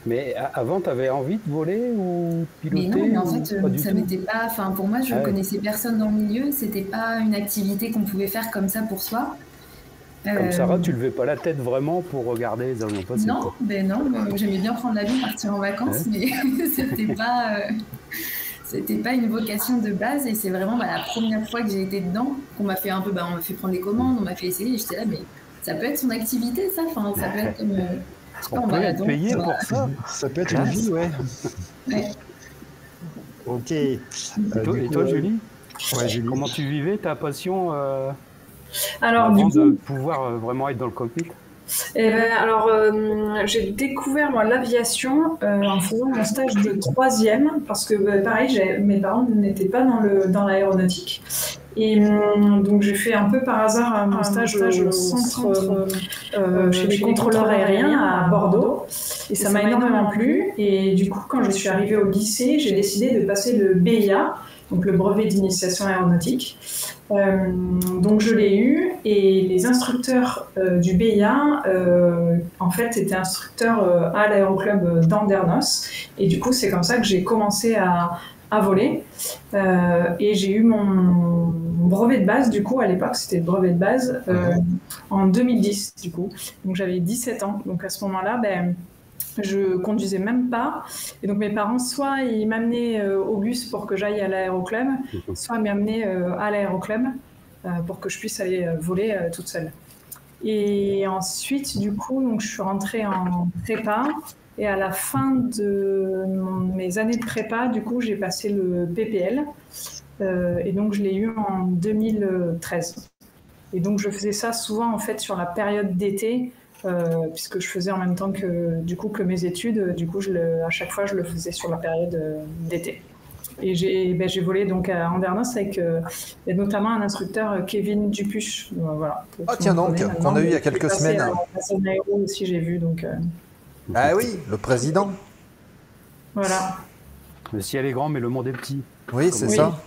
Mais avant, tu avais envie de voler ou piloter?
Mais non, mais en fait, ça m'était pas. Pour moi, je connaissais personne dans le milieu. C'était pas une activité qu'on pouvait faire comme ça pour soi.
Comme Sarah, tu levais pas la tête vraiment pour regarder les avions passer?
Non, j'aimais bien prendre l'avion, partir en vacances, mais c'était pas une vocation de base. Et c'est vraiment la première fois que j'ai été dedans qu'on m'a fait un peu. On m'a fait prendre les commandes, on m'a fait essayer. Et j'étais là, mais ça peut être son activité, ça. Ça peut être comme.
On peut être payé pour ça.
Ça peut être une vie, ouais. Ok.
Et toi, Julie?
Ouais, Julie.
Comment tu vivais ta passion
Alors,
avant
du coup,
de pouvoir vraiment être dans le cockpit?
j'ai découvert moi l'aviation en faisant mon stage de 3e parce que pareil, mes parents n'étaient pas dans l'aéronautique. Et donc j'ai fait un peu par hasard mon stage au centre chez les contrôleurs aériens à Bordeaux et ça m'a énormément plu. Et du coup, quand je suis arrivée au lycée, j'ai décidé de passer le BIA, donc le brevet d'initiation aéronautique. Donc je l'ai eu et les instructeurs du BIA en fait étaient instructeurs à l'aéroclub d'Andernos et du coup c'est comme ça que j'ai commencé à voler et j'ai eu mon brevet de base du coup à l'époque c'était le brevet de base en 2010 du coup donc j'avais 17 ans donc à ce moment-là je conduisais même pas et donc mes parents soit ils m'amenaient au bus pour que j'aille à l'aéroclub soit ils m'amenaient à l'aéroclub pour que je puisse aller voler toute seule et ensuite du coup donc je suis rentrée en prépa et à la fin de mes années de prépa du coup j'ai passé le PPL et donc je l'ai eu en 2013 et donc je faisais ça souvent en fait sur la période d'été puisque je faisais en même temps que mes études, du coup à chaque fois je le faisais sur la période d'été. Et j'ai volé donc à Andernos avec notamment un instructeur Kevin Dupuche. Voilà,
ah tiens donc, qu'on a eu il y a quelques semaines.
À la zone aéro aussi j'ai vu donc.
Ah oui, le président.
Voilà.
Le ciel est grand mais le monde est petit.
Oui, c'est ça.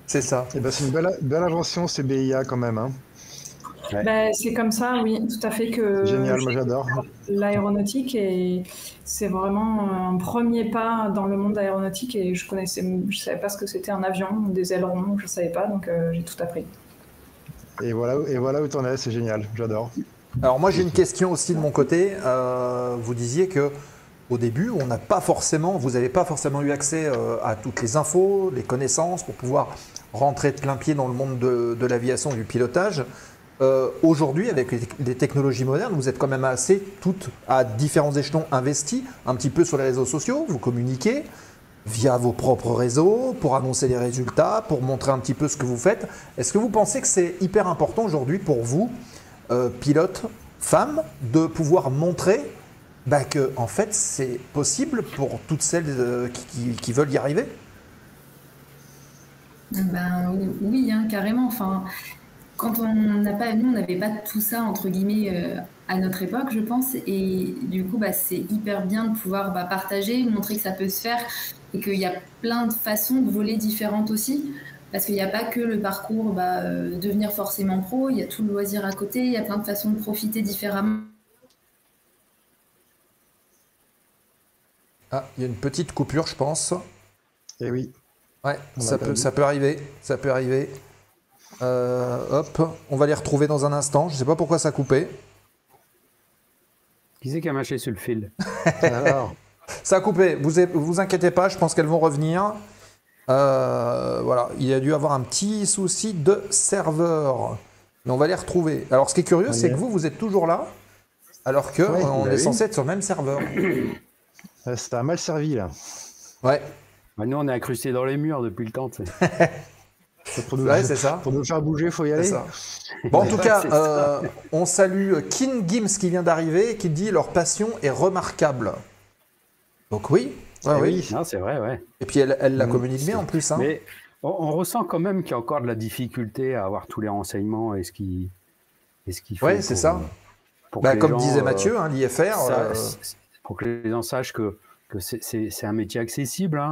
C'est ça.
Et c'est une belle invention ces BIA quand même. Hein.
Ouais. C'est comme ça, oui, tout à fait que.
Génial, moi j'adore.
L'aéronautique et c'est vraiment un premier pas dans le monde aéronautique et je savais pas ce que c'était un avion, des ailerons, je savais pas, donc j'ai tout appris.
Et voilà où t'en es, c'est génial, j'adore.
Alors moi j'ai une question aussi de mon côté. Vous disiez que au début, vous n'avez pas forcément eu accès à toutes les infos, les connaissances pour pouvoir rentrer de plein pied dans le monde de l'aviation et du pilotage. Aujourd'hui, avec les technologies modernes, vous êtes quand même toutes à différents échelons investis, un petit peu sur les réseaux sociaux, vous communiquez via vos propres réseaux pour annoncer les résultats, pour montrer un petit peu ce que vous faites. Est-ce que vous pensez que c'est hyper important aujourd'hui pour vous, pilotes, femmes, de pouvoir montrer que en fait c'est possible pour toutes celles qui veulent y arriver?
Oui, hein, carrément. Enfin, quand nous, on n'avait pas tout ça, entre guillemets, à notre époque, je pense. Et du coup, c'est hyper bien de pouvoir partager, montrer que ça peut se faire et qu'il y a plein de façons de voler différentes aussi. Parce qu'il n'y a pas que le parcours devenir forcément pro, il y a tout le loisir à côté, il y a plein de façons de profiter différemment.
Ah, il y a une petite coupure, je pense.
Eh oui.
Ouais, ça peut arriver. Ça peut arriver. Hop, on va les retrouver dans un instant. Je ne sais pas pourquoi ça a coupé.
Qui c'est qui a mâché sur le fil?
Alors, ça a coupé. Vous inquiétez pas, je pense qu'elles vont revenir. Voilà, il a dû avoir un petit souci de serveur. Mais on va les retrouver. Alors, ce qui est curieux, c'est que vous êtes toujours là, alors qu'on est censé être sur le même serveur.
C'était un mal servi, là.
Ouais.
Nous, on est incrustés dans les murs depuis le temps.
C'est ça.
Pour nous faire bouger, il faut y aller.
Bon, en tout cas, on salue King Gims qui vient d'arriver et qui dit leur passion est remarquable. Donc oui.
Oui. Non, c'est vrai, ouais.
Et puis elle la communique bien en plus. Hein.
Mais on ressent quand même qu'il y a encore de la difficulté à avoir tous les renseignements et ce qu'il faut.
Oui, c'est ça. Comme disait Mathieu, l'IFR.
Pour que les gens sachent que c'est un métier accessible,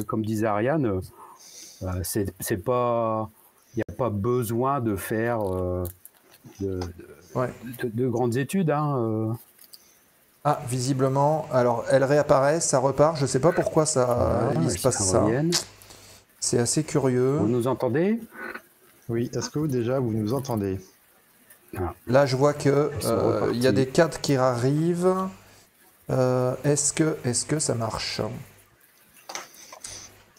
comme disait Ariane. C'est pas, il n'y a pas besoin de faire de grandes études.
Ah, visiblement, alors elle réapparaît, ça repart. Je ne sais pas pourquoi il se passe ça. C'est assez curieux.
Vous nous entendez?
Oui. Est-ce que vous nous entendez?
Là, je vois que il y a des cadres qui arrivent. Est-ce que ça marche?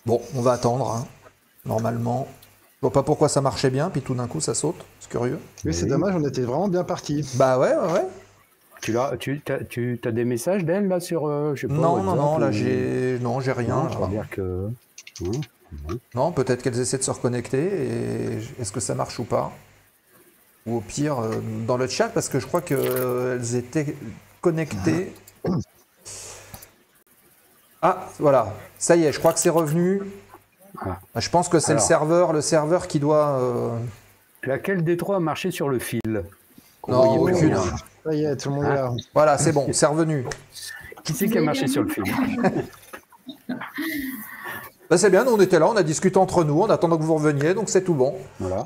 Bon, on va attendre. Normalement. Je vois pas pourquoi ça marchait bien, puis tout d'un coup ça saute. C'est curieux.
Oui, c'est dommage, on était vraiment bien partis.
Bah ouais.
Tu as des messages d'elle là sur je sais pas,
Non,
WhatsApp,
non, là j'ai rien.
Non, ça veut dire que.
Non, peut-être qu'elles essaient de se reconnecter. Et est-ce que ça marche ou pas? Ou au pire, dans le chat, parce que je crois qu'elles étaient connectées. Ah, voilà. Ça y est, je crois que c'est revenu.
Ah.
Je pense que c'est le serveur qui doit...
Laquelle des trois a marché sur le fil?
Non, aucune.
Ça y est, tout le monde est là.
Voilà, c'est bon, c'est revenu.
Qui c'est qui a marché sur le fil?
Ben, c'est bien, nous on était là, on a discuté entre nous, en attendant que vous reveniez, donc c'est tout bon.
Voilà.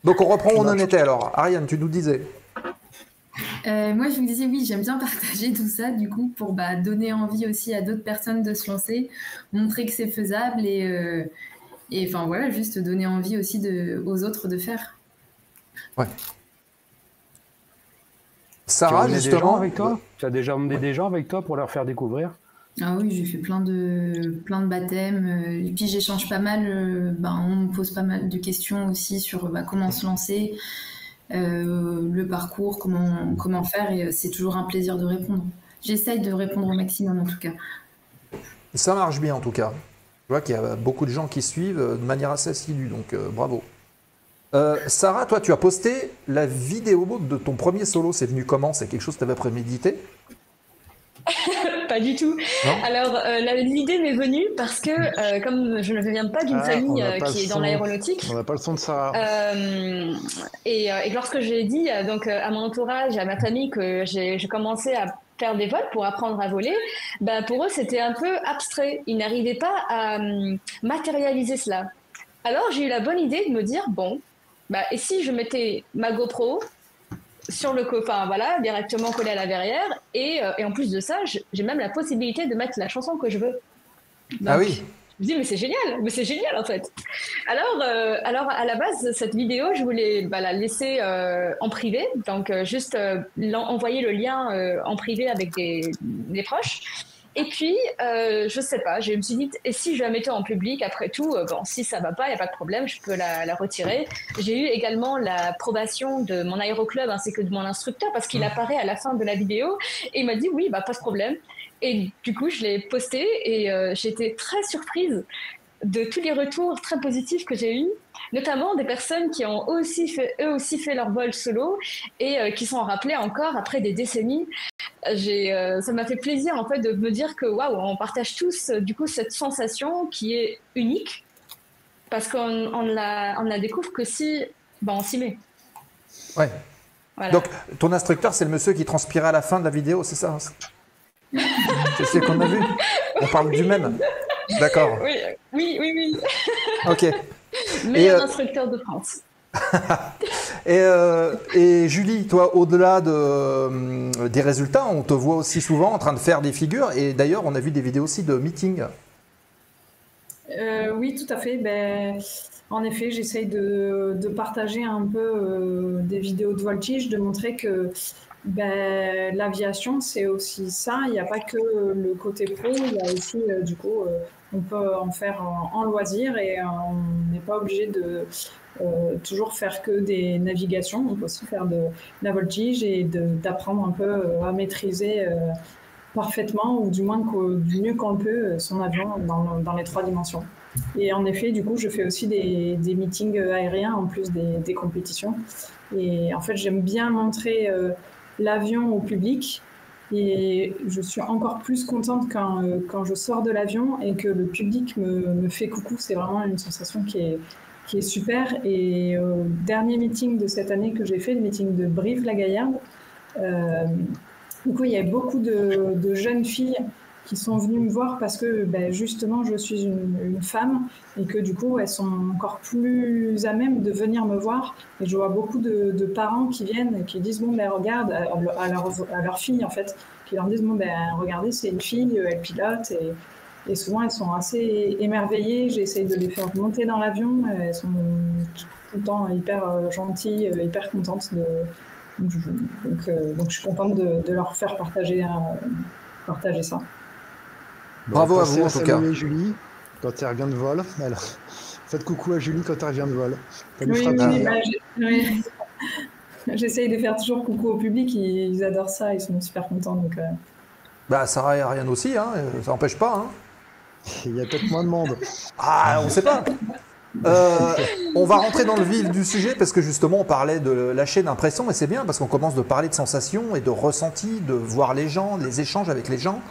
Donc on reprend où on en était alors. Ariane, tu nous disais.
Moi, je vous disais, oui, j'aime bien partager tout ça, du coup, pour donner envie aussi à d'autres personnes de se lancer, montrer que c'est faisable et enfin voilà, juste donner envie aussi aux autres de faire.
Ouais. Sarah, justement,
avec toi, tu as déjà emmené des gens avec toi pour leur faire découvrir?
Ah oui, j'ai fait plein de baptêmes, et puis j'échange pas mal, on me pose pas mal de questions aussi sur comment se lancer, le parcours, comment faire, et c'est toujours un plaisir de répondre. J'essaye de répondre au maximum en tout cas.
Ça marche bien en tout cas. Je vois qu'il y a beaucoup de gens qui suivent de manière assez assidue, donc bravo. Sarah, toi tu as posté la vidéo de ton premier solo, c'est venu comment? C'est quelque chose que tu avais prémédité?
Pas du tout.
Non.
Alors, l'idée m'est venue parce que, comme je ne viens pas d'une famille qui est dans l'aéronautique,
on n'a pas le son de Sarah.
Et lorsque j'ai dit donc à mon entourage, à ma famille que j'ai commencé à faire des vols pour apprendre à voler, pour eux c'était un peu abstrait. Ils n'arrivaient pas à matérialiser cela. Alors j'ai eu la bonne idée de me dire bon, et si je mettais ma GoPro sur le copain, voilà, directement collé à la verrière, et en plus de ça, j'ai même la possibilité de mettre la chanson que je veux. Donc,
ah oui.
Je me dis mais c'est génial en fait. Alors à la base cette vidéo, je voulais la laisser en privé, donc juste envoyer le lien en privé avec des proches. Et puis, je sais pas, je me suis dit, et si je la mettais en public, après tout, si ça va pas, il n'y a pas de problème, je peux la retirer. J'ai eu également l'approbation de mon aéroclub ainsi que de mon instructeur parce qu'il apparaît à la fin de la vidéo et il m'a dit oui, pas de problème. Et du coup, je l'ai posté et j'ai été très surprise de tous les retours très positifs que j'ai eus, notamment des personnes qui ont eux aussi fait leur vol solo et qui s'en rappelaient encore après des décennies. Ça m'a fait plaisir en fait de me dire que waouh, on partage tous du coup cette sensation qui est unique parce qu'on la découvre que si on s'y met.
Ouais.
Voilà.
Donc ton instructeur c'est le monsieur qui transpirait à la fin de la vidéo, c'est ça? C'est ce qu'on a vu. On parle du même. D'accord.
Oui.
Ok.
Meilleur instructeur de France.
Et Julie, toi, au-delà des résultats, on te voit aussi souvent en train de faire des figures. Et d'ailleurs, on a vu des vidéos aussi de meetings.
Oui, tout à fait. En effet, j'essaye de partager un peu des vidéos de voltige, de montrer que l'aviation, c'est aussi ça. Il n'y a pas que le côté pro, il y a aussi, du coup, on peut en faire en loisir et on n'est pas obligé de toujours faire que des navigations. On peut aussi faire de la voltige et d'apprendre un peu à maîtriser parfaitement ou du moins du mieux qu'on peut son avion dans les 3 dimensions. Et en effet, du coup, je fais aussi des meetings aériens en plus des compétitions. Et en fait, j'aime bien montrer l'avion au public et je suis encore plus contente quand je sors de l'avion et que le public me fait coucou. C'est vraiment une sensation qui est super. Et au dernier meeting de cette année que j'ai fait, le meeting de Brive-la-Gaillarde, du coup, il y a beaucoup de jeunes filles qui sont venues me voir parce que justement je suis une femme et que du coup elles sont encore plus à même de venir me voir, et je vois beaucoup de parents qui viennent et qui disent regarde à leur fille en fait, qui leur disent regardez, c'est une fille, elle pilote, et souvent elles sont assez émerveillées. J'essaie de les faire monter dans l'avion, elles sont tout le temps hyper gentilles, hyper contentes donc je suis contente de leur faire partager ça.
Bravo à vous en tout cas.
Julie, quand elle revient de vol. Alors, faites coucou à Julie quand elle revient de vol.
Oui. J'essaye de faire toujours coucou au public, ils adorent ça, ils sont super contents. Donc,
Bah, Sarah et Ariane aussi, hein, ça n'empêche pas. Hein.
Il y a peut-être moins de monde.
Ah, on ne sait pas. On va rentrer dans le vif du sujet parce que justement on parlait de lâcher d'impression et c'est bien parce qu'on commence de parler de sensations et de ressentis, de voir les gens, les échanges avec les gens.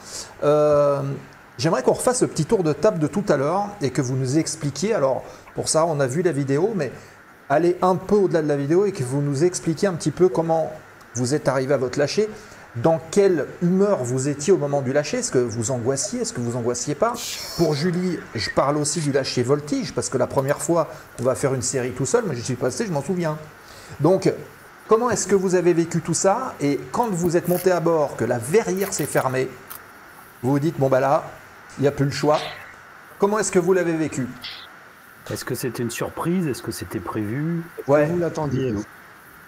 J'aimerais qu'on refasse le petit tour de table de tout à l'heure et que vous nous expliquiez, alors pour ça on a vu la vidéo, mais allez un peu au-delà de la vidéo et que vous nous expliquiez un petit peu comment vous êtes arrivé à votre lâcher. Dans quelle humeur vous étiez au moment du lâcher? Est-ce que vous angoissiez? Est-ce que vous angoissiez pas? Pour Julie, je parle aussi du lâcher voltige, parce que la première fois qu'on va faire une série tout seul, mais je suis passé, je m'en souviens. Donc, comment est-ce que vous avez vécu tout ça? Et quand vous êtes monté à bord, que la verrière s'est fermée, vous vous dites, bon bah là, il n'y a plus le choix. Comment est-ce que vous l'avez vécu?
Est-ce que c'était une surprise? Est-ce que c'était prévu?
Ouais.
Vous l'attendiez.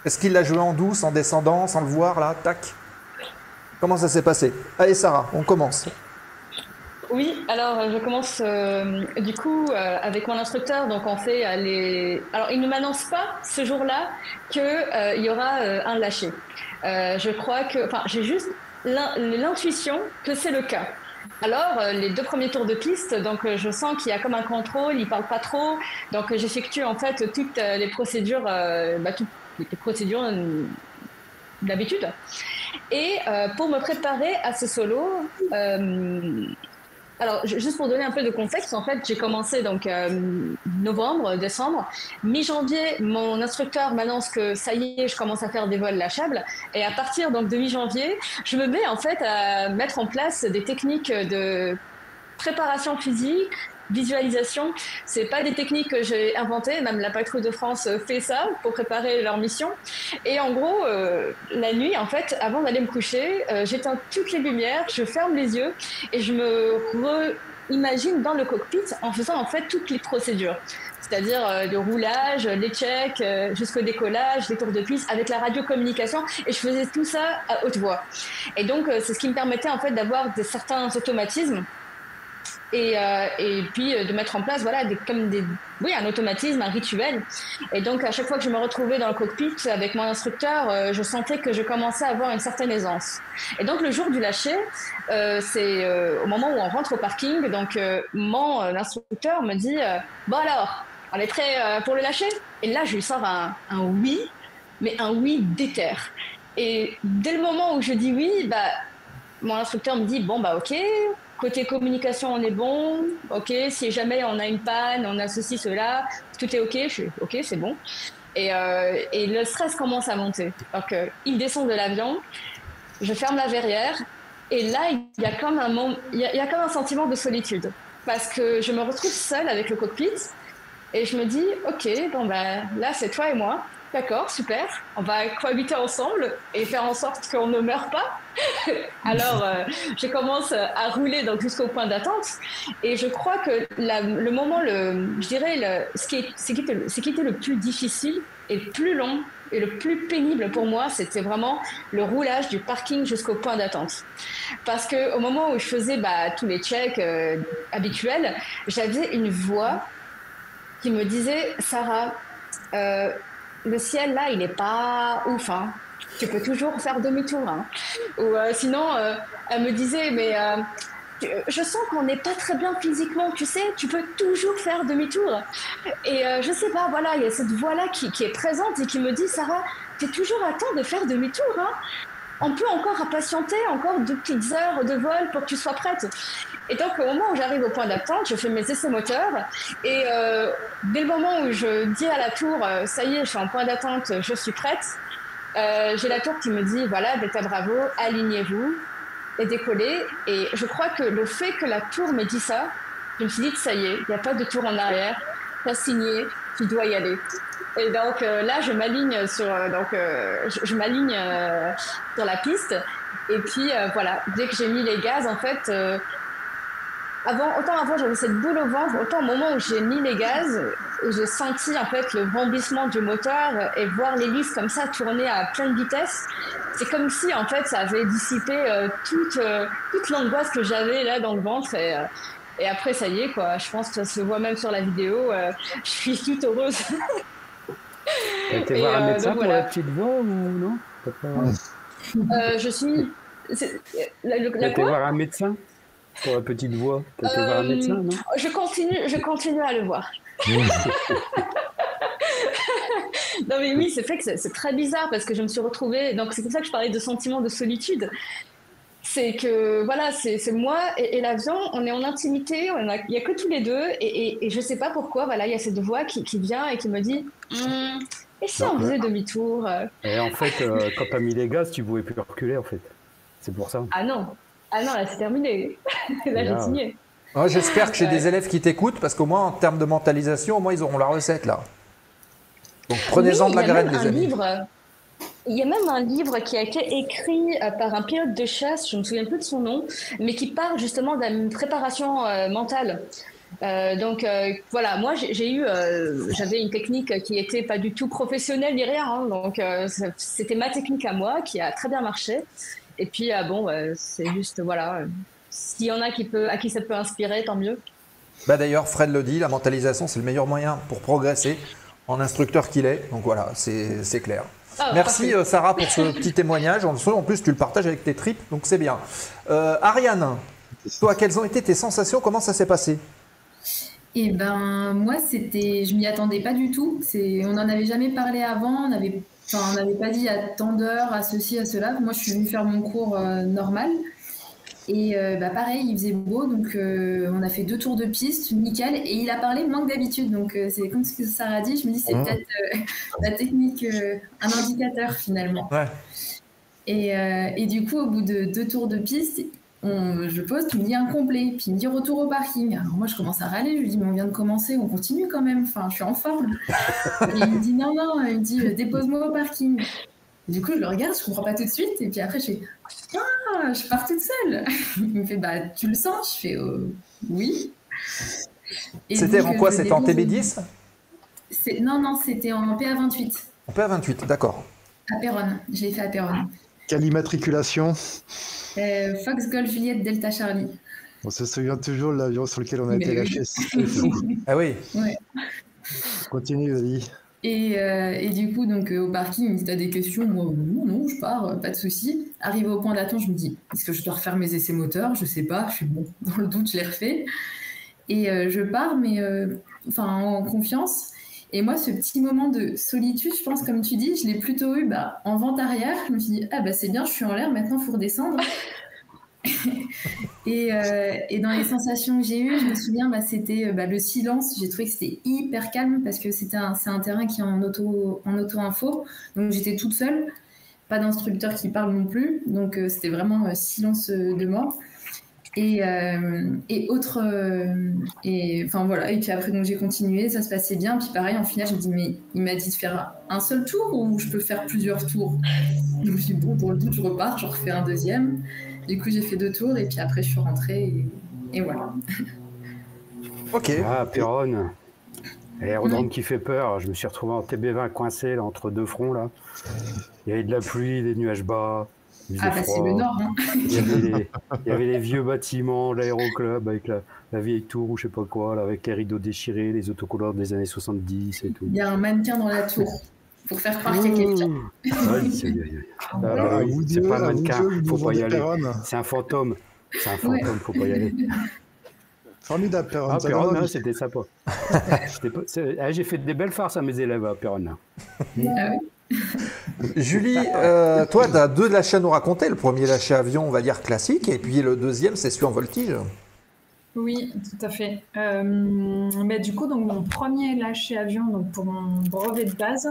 Est-ce qu'il l'a joué en douce, en descendant, sans le voir, là, tac? Comment ça s'est passé? Allez Sarah, on commence.
Oui, alors je commence du coup avec mon instructeur. Donc on fait les. Alors il ne m'annonce pas ce jour-là qu'il y aura un lâcher. Je crois que, enfin, j'ai juste l'intuition que c'est le cas. Alors les 2 premiers tours de piste, donc je sens qu'il y a comme un contrôle, il parle pas trop, donc j'effectue en fait toutes les procédures, toutes les procédures d'habitude. Et pour me préparer à ce solo, alors juste pour donner un peu de contexte, en fait, j'ai commencé donc novembre, décembre, mi-janvier, mon instructeur m'annonce que ça y est, je commence à faire des vols lâchables, et à partir donc de mi-janvier, je me mets en fait à mettre en place des techniques de préparation physique, visualisation. C'est pas des techniques que j'ai inventées, même la Patrouille de France fait ça pour préparer leur mission. Et en gros, la nuit, en fait, avant d'aller me coucher, j'éteins toutes les lumières, je ferme les yeux et je me imagine dans le cockpit en faisant en fait toutes les procédures. C'est-à-dire le roulage, les checks, jusqu'au décollage, les tours de piste, avec la radiocommunication, et je faisais tout ça à haute voix. Et donc, c'est ce qui me permettait en fait d'avoir certains automatismes. Et puis de mettre en place un automatisme, un rituel. Et donc à chaque fois que je me retrouvais dans le cockpit avec mon instructeur, je sentais que je commençais à avoir une certaine aisance. Et donc le jour du lâcher, c'est au moment où on rentre au parking, donc mon instructeur me dit bon alors, on est prêt pour le lâcher? Et là je lui sors un oui, mais un oui déter. Et dès le moment où je dis oui, mon instructeur me dit bon ok, côté communication, on est bon. Ok, si jamais on a une panne, on a ceci, cela, tout est ok. Je suis ok, c'est bon. Et le stress commence à monter. Donc, il descend de l'avion, je ferme la verrière, et là, il y a comme un sentiment de solitude, parce que je me retrouve seule avec le cockpit, et je me dis, ok, là, c'est toi et moi. D'accord, super. On va cohabiter ensemble et faire en sorte qu'on ne meure pas. Alors, je commence à rouler donc jusqu'au point d'attente. Et je crois que le moment, ce qui était le plus difficile et le plus long et le plus pénible pour moi, c'était vraiment le roulage du parking jusqu'au point d'attente. Parce qu'au moment où je faisais tous les checks habituels, j'avais une voix qui me disait « Sarah, le ciel, là, il n'est pas ouf, hein. Tu peux toujours faire demi-tour. Hein. » Ou sinon, elle me disait, mais je sens qu'on n'est pas très bien physiquement, tu sais, tu peux toujours faire demi-tour. Et je sais pas, voilà, il y a cette voix-là qui est présente et qui me dit, Sarah, tu es toujours à temps de faire demi-tour, hein. On peut encore patienter, encore 2 petites heures de vol pour que tu sois prête. Et donc, au moment où j'arrive au point d'attente, je fais mes essais moteurs. Et dès le moment où je dis à la tour, ça y est, je suis en point d'attente, je suis prête, j'ai la tour qui me dit, voilà, Delta Bravo, alignez-vous et décollez. Et je crois que le fait que la tour me dit ça, je me suis dit, ça y est, il n'y a pas de tour en arrière, tu as signé, tu dois y aller. Et donc là, je m'aligne sur la piste. Et puis voilà, dès que j'ai mis les gaz, en fait, autant avant j'avais cette boule au ventre, autant au moment où j'ai mis les gaz, j'ai senti en fait le vrombissement du moteur et voir l'hélice comme ça tourner à pleine vitesse. C'est comme si en fait ça avait dissipé toute l'angoisse que j'avais là dans le ventre. Et après, ça y est, quoi. Je pense que ça se voit même sur la vidéo. Je suis toute heureuse.
T'as été voir un médecin pour la petite voix ou non?
Je suis...
T'as été voir un médecin pour la petite voix? T'as été voir un médecin, non?
Je continue à le voir. Non mais oui, c'est vrai que c'est très bizarre parce que je me suis retrouvée... Donc c'est pour ça que je parlais de sentiment de solitude. C'est que, voilà, c'est moi et l'avion, on est en intimité, il n'y a que tous les deux, et je ne sais pas pourquoi, voilà, il y a cette voix qui vient et qui me dit et si on faisait demi-tour
Et en fait, quand tu as mis les gaz, tu ne pouvais plus reculer, en fait. C'est pour ça.
Ah non, là, c'est terminé. Là, j'ai signé.
Ouais, j'espère que j'ai des élèves qui t'écoutent, parce qu'au moins, en termes de mentalisation, au moins, ils auront la recette, là. Donc, prenez-en de la graine, les amis.
Il y a même un livre qui a été écrit par un pilote de chasse, je ne me souviens plus de son nom, mais qui parle justement d'une préparation mentale. Voilà, moi j'avais une technique qui n'était pas du tout professionnelle ni rien, hein, donc c'était ma technique à moi qui a très bien marché. Et puis c'est juste, voilà, s'il y en a à qui ça peut inspirer, tant mieux.
Bah d'ailleurs, Fred le dit, la mentalisation c'est le meilleur moyen pour progresser en instructeur qu'il est, donc voilà, c'est clair. Merci Sarah pour ce petit témoignage. En plus, tu le partages avec tes tripes, donc c'est bien. Ariane, toi, quelles ont été tes sensations? Comment ça s'est passé?
Eh ben, moi, je m'y attendais pas du tout. On n'en avait jamais parlé avant. On n'avait pas dit à tant d'heures, à ceci, à cela. Moi, je suis venue faire mon cours normal. Et pareil, il faisait beau, donc on a fait 2 tours de piste, nickel, et il a parlé moins que d'habitude, donc c'est comme ce que Sarah a dit, je me dis c'est peut-être la technique, un indicateur finalement.
Ouais.
Et du coup, au bout de 2 tours de piste, je pose, tu me dis incomplet, puis il me dit retour au parking. Alors moi je commence à râler, je lui dis mais on vient de commencer, on continue quand même, enfin je suis en forme. Et il me dit non, il me dit dépose-moi au parking. Du coup, je le regarde, je comprends pas tout de suite, et puis après, je fais ah, je pars toute seule. Il me fait bah, tu le sens? Je fais oui.
C'était en quoi? C'était en TB10?
Non, c'était en PA28.
En PA28, d'accord.
À Péronne, je l'ai fait à Péronne.
Quelle immatriculation?
Fox Golf Juliette Delta Charlie.
On se souvient toujours de l'avion sur lequel on a été lâché, c'est fou.
Ah oui.
Ouais.
Continue, vas-y.
Et du coup, donc, au parking, il me dit t'as des questions? Moi, non, je pars, pas de souci. Arrivé au point d'attente, je me dis est-ce que je dois refaire mes essais moteurs? Je sais pas, je suis bon, dans le doute, je les refais. Et je pars, mais en confiance. Et moi, ce petit moment de solitude, je pense, comme tu dis, je l'ai plutôt eu en vente arrière. Je me suis dit c'est bien, je suis en l'air, maintenant, il faut redescendre. Et dans les sensations que j'ai eues, je me souviens, c'était le silence. J'ai trouvé que c'était hyper calme parce que c'est un terrain qui est en auto-info. Donc j'étais toute seule, pas d'instructeur qui parle non plus. Donc c'était vraiment silence de moi. Et puis après, donc j'ai continué, ça se passait bien. Puis pareil, en finale, je me dis, mais il m'a dit de faire un seul tour ou je peux faire plusieurs tours? Donc je me suis dit, bon, pour le doute, je repars, je refais un deuxième. Du coup, j'ai fait 2 tours et puis après, je suis rentrée et voilà.
Ok.
Ah, Péronne. L'aérodrome qui fait peur. Je me suis retrouvé en TB20 coincé là, entre 2 fronts. Là. Il y avait de la pluie, des nuages bas.
C'est le nord. Hein.
Il y avait les vieux bâtiments, l'aéroclub avec la vieille tour ou je sais pas quoi, là, avec les rideaux déchirés, les autocollants des années 70 et tout.
Il y a un mannequin dans la tour. Pour faire croire qu'il y a quelqu'un.
C'est pas un mannequin, faut pas y aller. C'est un fantôme. Faut pas y aller.
Formidable, Péronne.
Ah, Péronne, c'était sympa. J'ai fait des belles farces à mes élèves à Péronne.
Julie, toi, tu as 2 lâchers à nous raconter. Le premier lâcher avion, on va dire classique, et puis le deuxième, c'est celui en voltige.
Oui, tout à fait. Mais du coup, donc, mon premier lâcher avion donc, pour mon brevet de base,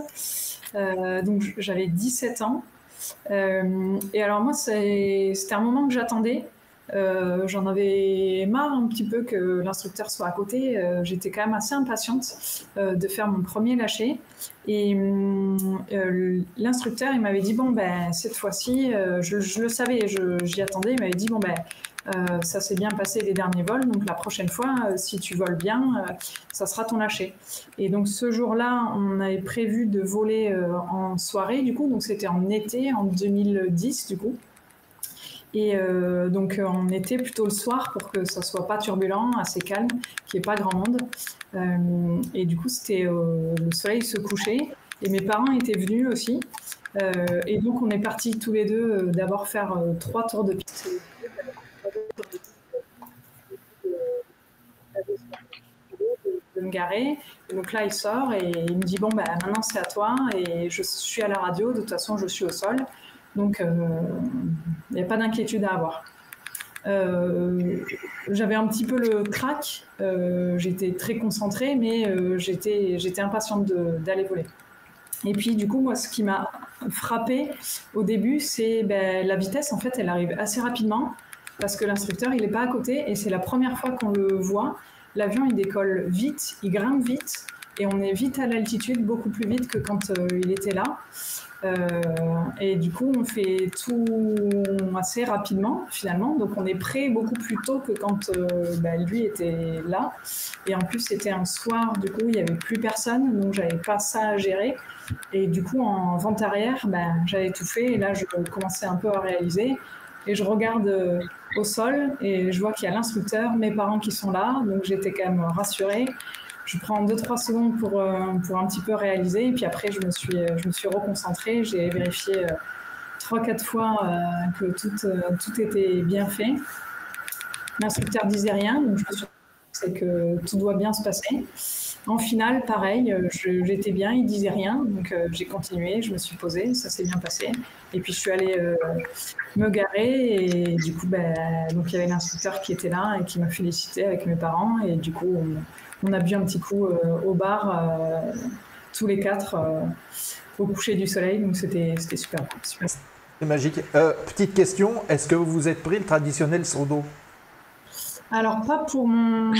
donc j'avais 17 ans. Et alors moi, c'était un moment que j'attendais. J'en avais marre un petit peu que l'instructeur soit à côté. J'étais quand même assez impatiente de faire mon premier lâcher. Et l'instructeur, il m'avait dit, cette fois-ci, je le savais, j'y attendais, il m'avait dit, ça s'est bien passé les derniers vols, donc la prochaine fois, si tu voles bien, ça sera ton lâcher. Et donc ce jour-là, on avait prévu de voler en soirée, du coup, donc c'était en été, en 2010, du coup. Et donc on était plutôt le soir pour que ça soit pas turbulent, assez calme, qu'il n'y ait pas grand monde. Et du coup, c'était le soleil se couchait. Et mes parents étaient venus aussi. Et donc, on est partis tous les deux d'abord faire 3 tours de piste. De me garer. Et donc là, il sort et il me dit bon, maintenant c'est à toi. Et je suis à la radio, de toute façon, je suis au sol. Donc, il n'y a pas d'inquiétude à avoir. J'avais un petit peu le crack. J'étais très concentrée, mais j'étais impatiente d'aller voler. Et puis, du coup, moi, ce qui m'a frappée au début, c'est la vitesse. En fait, elle arrive assez rapidement parce que l'instructeur, il n'est pas à côté. Et c'est la première fois qu'on le voit. L'avion, il décolle vite, il grimpe vite, et on est vite à l'altitude, beaucoup plus vite que quand il était là. Et du coup, on fait tout assez rapidement, finalement. Donc, on est prêt beaucoup plus tôt que quand lui était là. Et en plus, c'était un soir, du coup, il n'y avait plus personne, donc j'avais pas ça à gérer. Et du coup, en vente arrière, j'avais tout fait, et là, je commençais un peu à réaliser. Et je regarde au sol et je vois qu'il y a l'instructeur, mes parents qui sont là, donc j'étais quand même rassurée. Je prends 2-3 secondes pour un petit peu réaliser, et puis après je me suis reconcentrée, j'ai vérifié 3-4 fois que tout était bien fait. L'instructeur disait rien, donc je me suis dit c'est que tout doit bien se passer. En finale, pareil, j'étais bien, il disait rien, donc j'ai continué, je me suis posée, ça s'est bien passé. Et puis je suis allée me garer, et du coup, donc il y avait l'instructeur qui était là et qui m'a félicité avec mes parents, et du coup, on a bu un petit coup au bar, tous les 4, au coucher du soleil, donc c'était super.
C'est magique. Petite question, est-ce que vous vous êtes pris le traditionnel seau d'eau ?
Alors, pas pour mon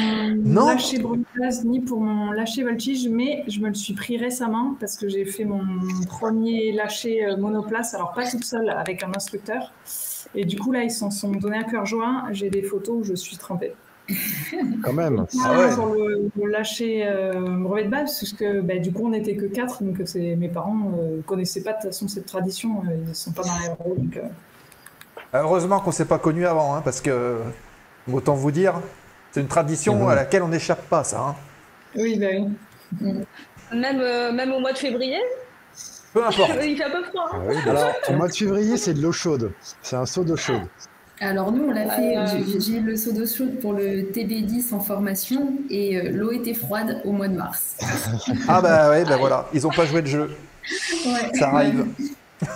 lâcher bruitage ni pour mon lâcher voltige, mais je me le suis pris récemment parce que j'ai fait mon premier lâcher monoplace, alors pas toute seule, avec un instructeur. Et du coup, là, ils s'en sont donnés à cœur joie. J'ai des photos où je suis trempée.
Quand même.
Sur le lâcher brevet de base, parce que du coup, on n'était que 4, donc mes parents ne connaissaient pas de toute façon cette tradition. Ils ne sont pas dans l'aéro.
Heureusement qu'on ne s'est pas connus avant, parce que... Autant vous dire, c'est une tradition à laquelle on n'échappe pas, ça.
Oui, oui.
Même au mois de février ?
Peu importe.
Il fait un peu froid.
Ah oui, alors, au mois de février, c'est de l'eau chaude. C'est un seau d'eau chaude.
Alors nous, on l'a fait, j'ai le seau d'eau chaude pour le TB10 en formation, et l'eau était froide au mois de mars.
Ah voilà, ils n'ont pas joué le jeu. Ouais. Ça arrive.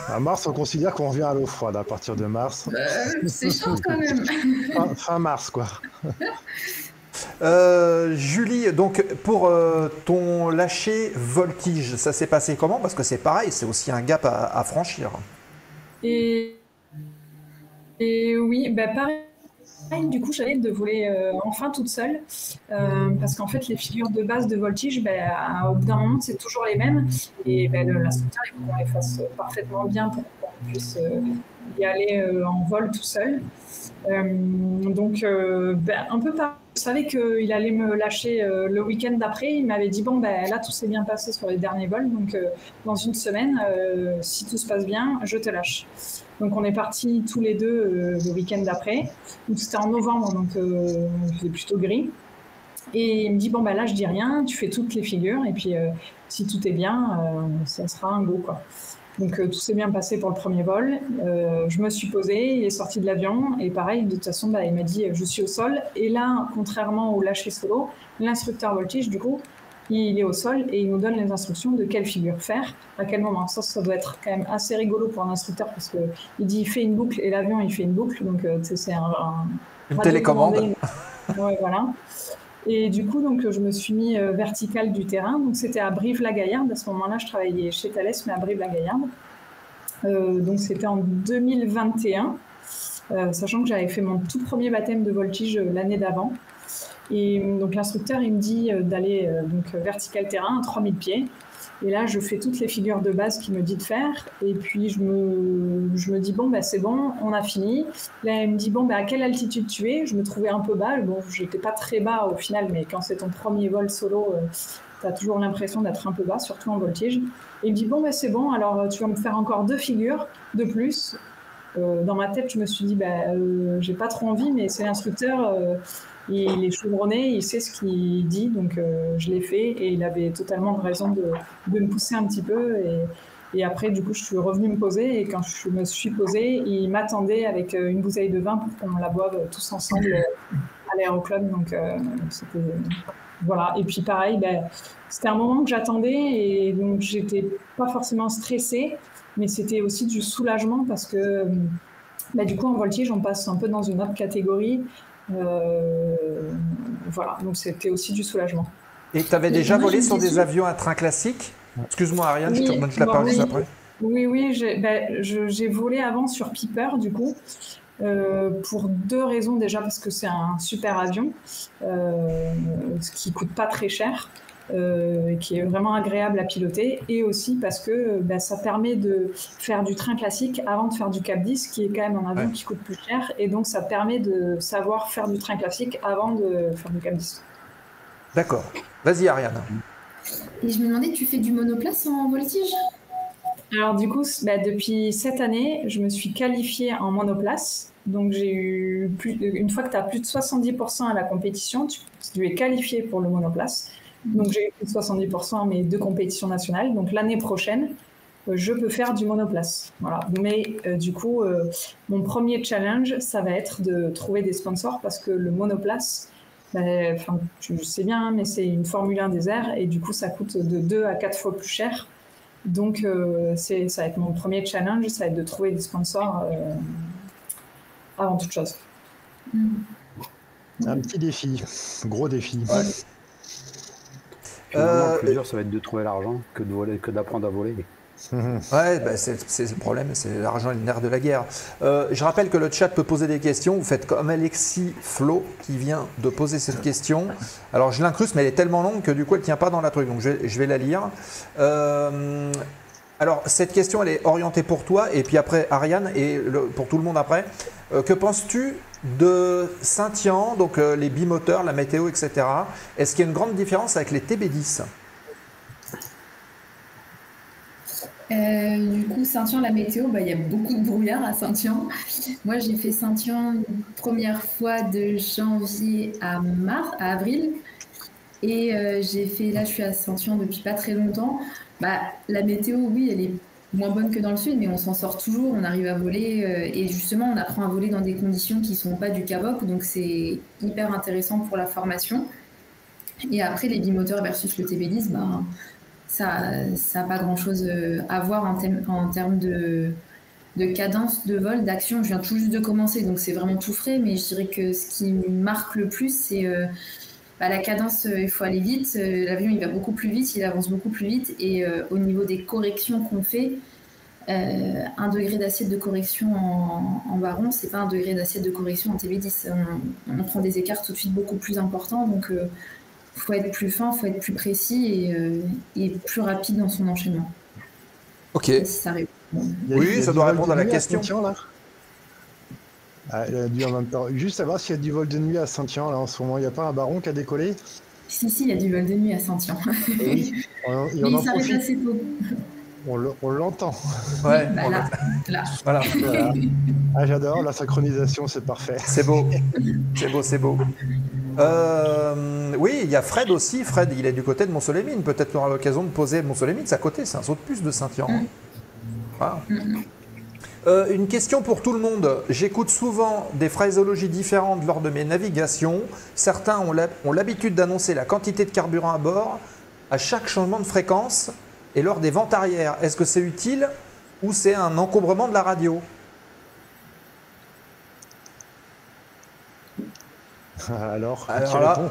À mars, on considère qu'on revient à l'eau froide à partir de mars.
C'est chaud quand même.
Fin mars, quoi.
Julie, donc pour ton lâcher voltige, ça s'est passé comment ? Parce que c'est pareil, c'est aussi un gap à franchir.
Et oui, pareil. Du coup, j'allais de voler enfin toute seule, parce qu'en fait, les figures de base de voltige, au bout d'un moment, c'est toujours les mêmes. Et l'instructeur, il faut qu'on les fasse parfaitement bien pour qu'on puisse y aller en vol tout seul. Donc, un peu pas. Je savais qu'il allait me lâcher le week-end d'après. Il m'avait dit là, tout s'est bien passé sur les derniers vols. Donc, dans une semaine, si tout se passe bien, je te lâche. Donc, on est partis tous les deux le week-end d'après. C'était en novembre, donc il faisait plutôt gris. Et il me dit là, je dis rien, tu fais toutes les figures. Et puis, si tout est bien, ça sera un go, quoi. Donc, tout s'est bien passé pour le premier vol. Je me suis posée, il est sorti de l'avion. Et pareil, de toute façon, il m'a dit, je suis au sol. Et là, contrairement au lâcher solo, l'instructeur voltige, du coup, il est au sol et il nous donne les instructions de quelle figure faire, à quel moment. Ça doit être quand même assez rigolo pour un instructeur parce qu'il dit, il fait une boucle et l'avion, il fait une boucle. Donc, c'est
une télécommande.
Ouais, voilà. Et du coup, donc, je me suis mis verticale du terrain. Donc, c'était à Brive-la-Gaillarde. À ce moment-là, je travaillais chez Thales, mais à Brive-la-Gaillarde. Donc, c'était en 2021, sachant que j'avais fait mon tout premier baptême de voltige l'année d'avant. Et donc, l'instructeur, il me dit d'aller vertical terrain à 3000 pieds. Et là, je fais toutes les figures de base qu'il me dit de faire. Et puis, je me dis, c'est bon, on a fini. Là, il me dit, à quelle altitude tu es ? Je me trouvais un peu bas. Bon, je n'étais pas très bas au final, mais quand c'est ton premier vol solo, tu as toujours l'impression d'être un peu bas, surtout en voltige. Et il me dit, c'est bon, alors tu vas me faire encore 2 figures de plus. Dans ma tête, je me suis dit, j'ai pas trop envie, mais c'est l'instructeur... il est chevronné, il sait ce qu'il dit, donc je l'ai fait et il avait totalement raison de me pousser un petit peu. Et après, du coup, je suis revenue me poser et quand je me suis posée, il m'attendait avec une bouteille de vin pour qu'on la boive tous ensemble à l'aéroclub. Donc, c'était... Voilà. Et puis pareil, c'était un moment que j'attendais et donc j'étais pas forcément stressée, mais c'était aussi du soulagement parce que du coup, en voltige, on passe un peu dans une autre catégorie. Voilà, donc c'était aussi du soulagement.
Et tu avais déjà volé sur des avions à train classique? Excuse-moi Ariane, je te redonne la parole juste après.
Oui, j'ai volé avant sur Piper du coup, pour 2 raisons. Déjà parce que c'est un super avion, qui coûte pas très cher, qui est vraiment agréable à piloter, et aussi parce que ça permet de faire du train classique avant de faire du Cap 10, qui est quand même un avion qui coûte plus cher, et donc ça permet de savoir faire du train classique avant de faire du Cap 10.
D'accord. Vas-y Ariane.
Et je me demandais, tu fais du monoplace en voltige?
Alors du coup, depuis cette année, je me suis qualifiée en monoplace. Donc j'ai eu une fois que tu as plus de 70% à la compétition, tu es qualifié pour le monoplace. Donc j'ai eu plus de 70% à mes 2 compétitions nationales. Donc l'année prochaine, je peux faire du monoplace. Voilà. Mais du coup, mon premier challenge, ça va être de trouver des sponsors parce que le monoplace, tu sais bien, mais c'est une Formule 1 des airs et du coup, ça coûte de 2 à 4 fois plus cher. Donc, ça va être mon premier challenge, ça va être de trouver des sponsors avant toute chose.
Un petit défi, gros défi.
Ouais. Le plus dur, ça va être de trouver l'argent que d'apprendre à voler.
Ouais, c'est le problème, c'est l'argent et le nerf de la guerre. Je rappelle que le chat peut poser des questions. Vous faites comme Alexis Flo qui vient de poser cette question. Alors je l'incruste, mais elle est tellement longue que du coup elle ne tient pas dans la truc. Donc je vais la lire. Alors cette question, elle est orientée pour toi et puis après Ariane et pour tout le monde après. Que penses-tu de Saint-Yan, donc les bimoteurs, la météo, etc. Est-ce qu'il y a une grande différence avec les TB10 ?
Du coup, Saint-Yan, la météo, il y a beaucoup de brouillard à Saint-Yan. Moi, j'ai fait Saint-Yan une première fois de janvier à avril. Et là, je suis à Saint-Yan depuis pas très longtemps. La météo, oui, elle est moins bonne que dans le sud, mais on s'en sort toujours, on arrive à voler. Et justement, on apprend à voler dans des conditions qui ne sont pas du CAVOC, donc c'est hyper intéressant pour la formation. Et après, les bimoteurs versus le TB10, ça n'a pas grand-chose à voir en termes de cadence de vol, d'action. Je viens tout juste de commencer, donc c'est vraiment tout frais, mais je dirais que ce qui me marque le plus, c'est la cadence. Il faut aller vite, l'avion il va beaucoup plus vite, il avance beaucoup plus vite, et au niveau des corrections qu'on fait, 1 degré d'assiette de correction en baron, c'est pas 1 degré d'assiette de correction en TB10. On prend des écarts tout de suite beaucoup plus importants, donc il faut être plus fin, il faut être plus précis et plus rapide dans son enchaînement.
Ok.
Si ça répond.
Oui, ça doit répondre à la question.
Elle a dû en même temps. Juste savoir s'il y a du vol de nuit à Saint-Yan, là, en ce moment. Il n'y a pas un baron qui a décollé?
Si, il y a du vol de nuit à Saint-Yan.
Oui,
mais il s'arrête assez tôt.
On l'entend.
Ouais.
Là.
Voilà.
Ah, j'adore, la synchronisation, c'est parfait.
C'est beau. C'est beau. Oui, il y a Fred aussi. Fred, il est du côté de Montsoleil-Mines. Peut-être qu'on aura l'occasion de poser Montsoleil-Mines à côté. C'est un saut de plus de Saint-Yan. Voilà. Une question pour tout le monde. J'écoute souvent des phraséologies différentes lors de mes navigations. Certains ont l'habitude d'annoncer la quantité de carburant à bord à chaque changement de fréquence et lors des ventes arrière. Est-ce que c'est utile ou c'est un encombrement de la radio?
Alors
là,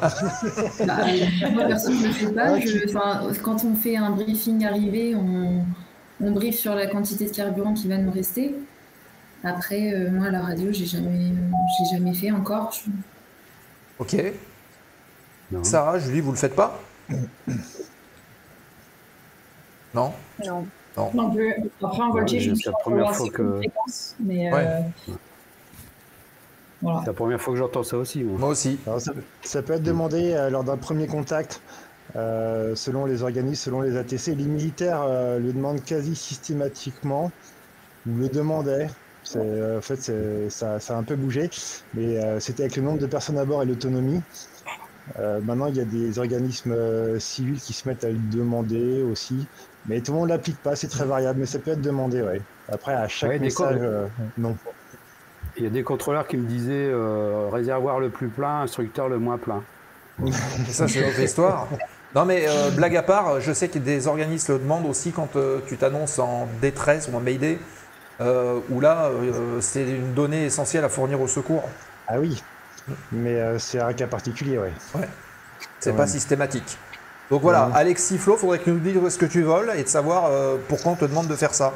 moi perso je ne le fais pas. Quand on fait un briefing arrivé, on brief sur la quantité de carburant qui va nous rester. Après, moi la radio, j'ai jamais fait encore.
Ok. Non. Sarah, Julie, vous le faites pas? Non.
Non plus. Après un voltige,
c'est la première fois que.
Mais
voilà. C'est la première fois que j'entends ça aussi.
Moi aussi.
Alors, ça peut être demandé lors d'un premier contact, selon les organismes, selon les ATC. Les militaires le demandent quasi systématiquement, ou le demandaient. En fait, ça a un peu bougé, mais c'était avec le nombre de personnes à bord et l'autonomie. Maintenant, il y a des organismes civils qui se mettent à le demander aussi, mais tout le monde ne l'applique pas, c'est très variable, mais ça peut être demandé, ouais. Après, à chaque message, non.
Il y a des contrôleurs qui me disaient réservoir le plus plein, instructeur le moins plein.
Ça, c'est notre histoire. Non, mais blague à part, je sais que des organismes le demandent aussi quand tu t'annonces en détresse ou en Mayday, où là, c'est une donnée essentielle à fournir au secours.
Ah oui, mais c'est un cas particulier, ouais.
Ouais. C'est pas systématique. Donc voilà, Alexis Flo, il faudrait que tu nous dises où est-ce que tu voles et de savoir pourquoi on te demande de faire ça.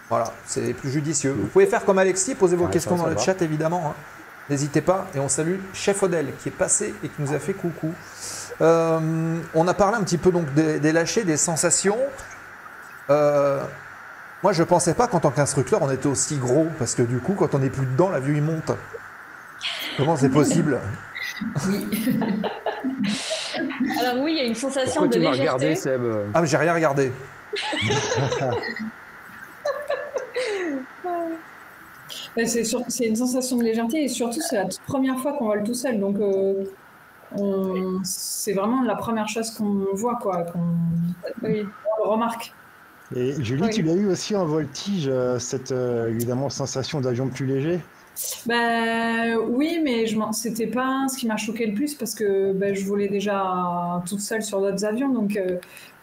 Voilà, c'est plus judicieux. Vous pouvez faire comme Alexis, poser vos questions dans le chat évidemment. Hein. N'hésitez pas. Et on salue Chef Odell qui est passé et qui nous a fait coucou. On a parlé un petit peu donc des lâchers, des sensations. Moi, je pensais pas qu'en tant qu'instructeur, on était aussi gros. Parce que du coup, quand on n'est plus dedans, l'avion il monte. Comment c'est possible?
Oui. Alors oui, il y a une sensation
Pourquoi
de
tu m'as
légèreté.
regardé, Seb?
Ah, mais j'ai rien regardé.
C'est une sensation de légèreté et surtout c'est la toute première fois qu'on vole tout seul, donc c'est vraiment la première chose qu'on voit, quoi, qu'on remarque.
Et Julie, tu l'as eu aussi en voltige, cette évidemment sensation d'avion plus léger?
Oui, mais c'était pas ce qui m'a choqué le plus parce que je volais déjà toute seule sur d'autres avions, donc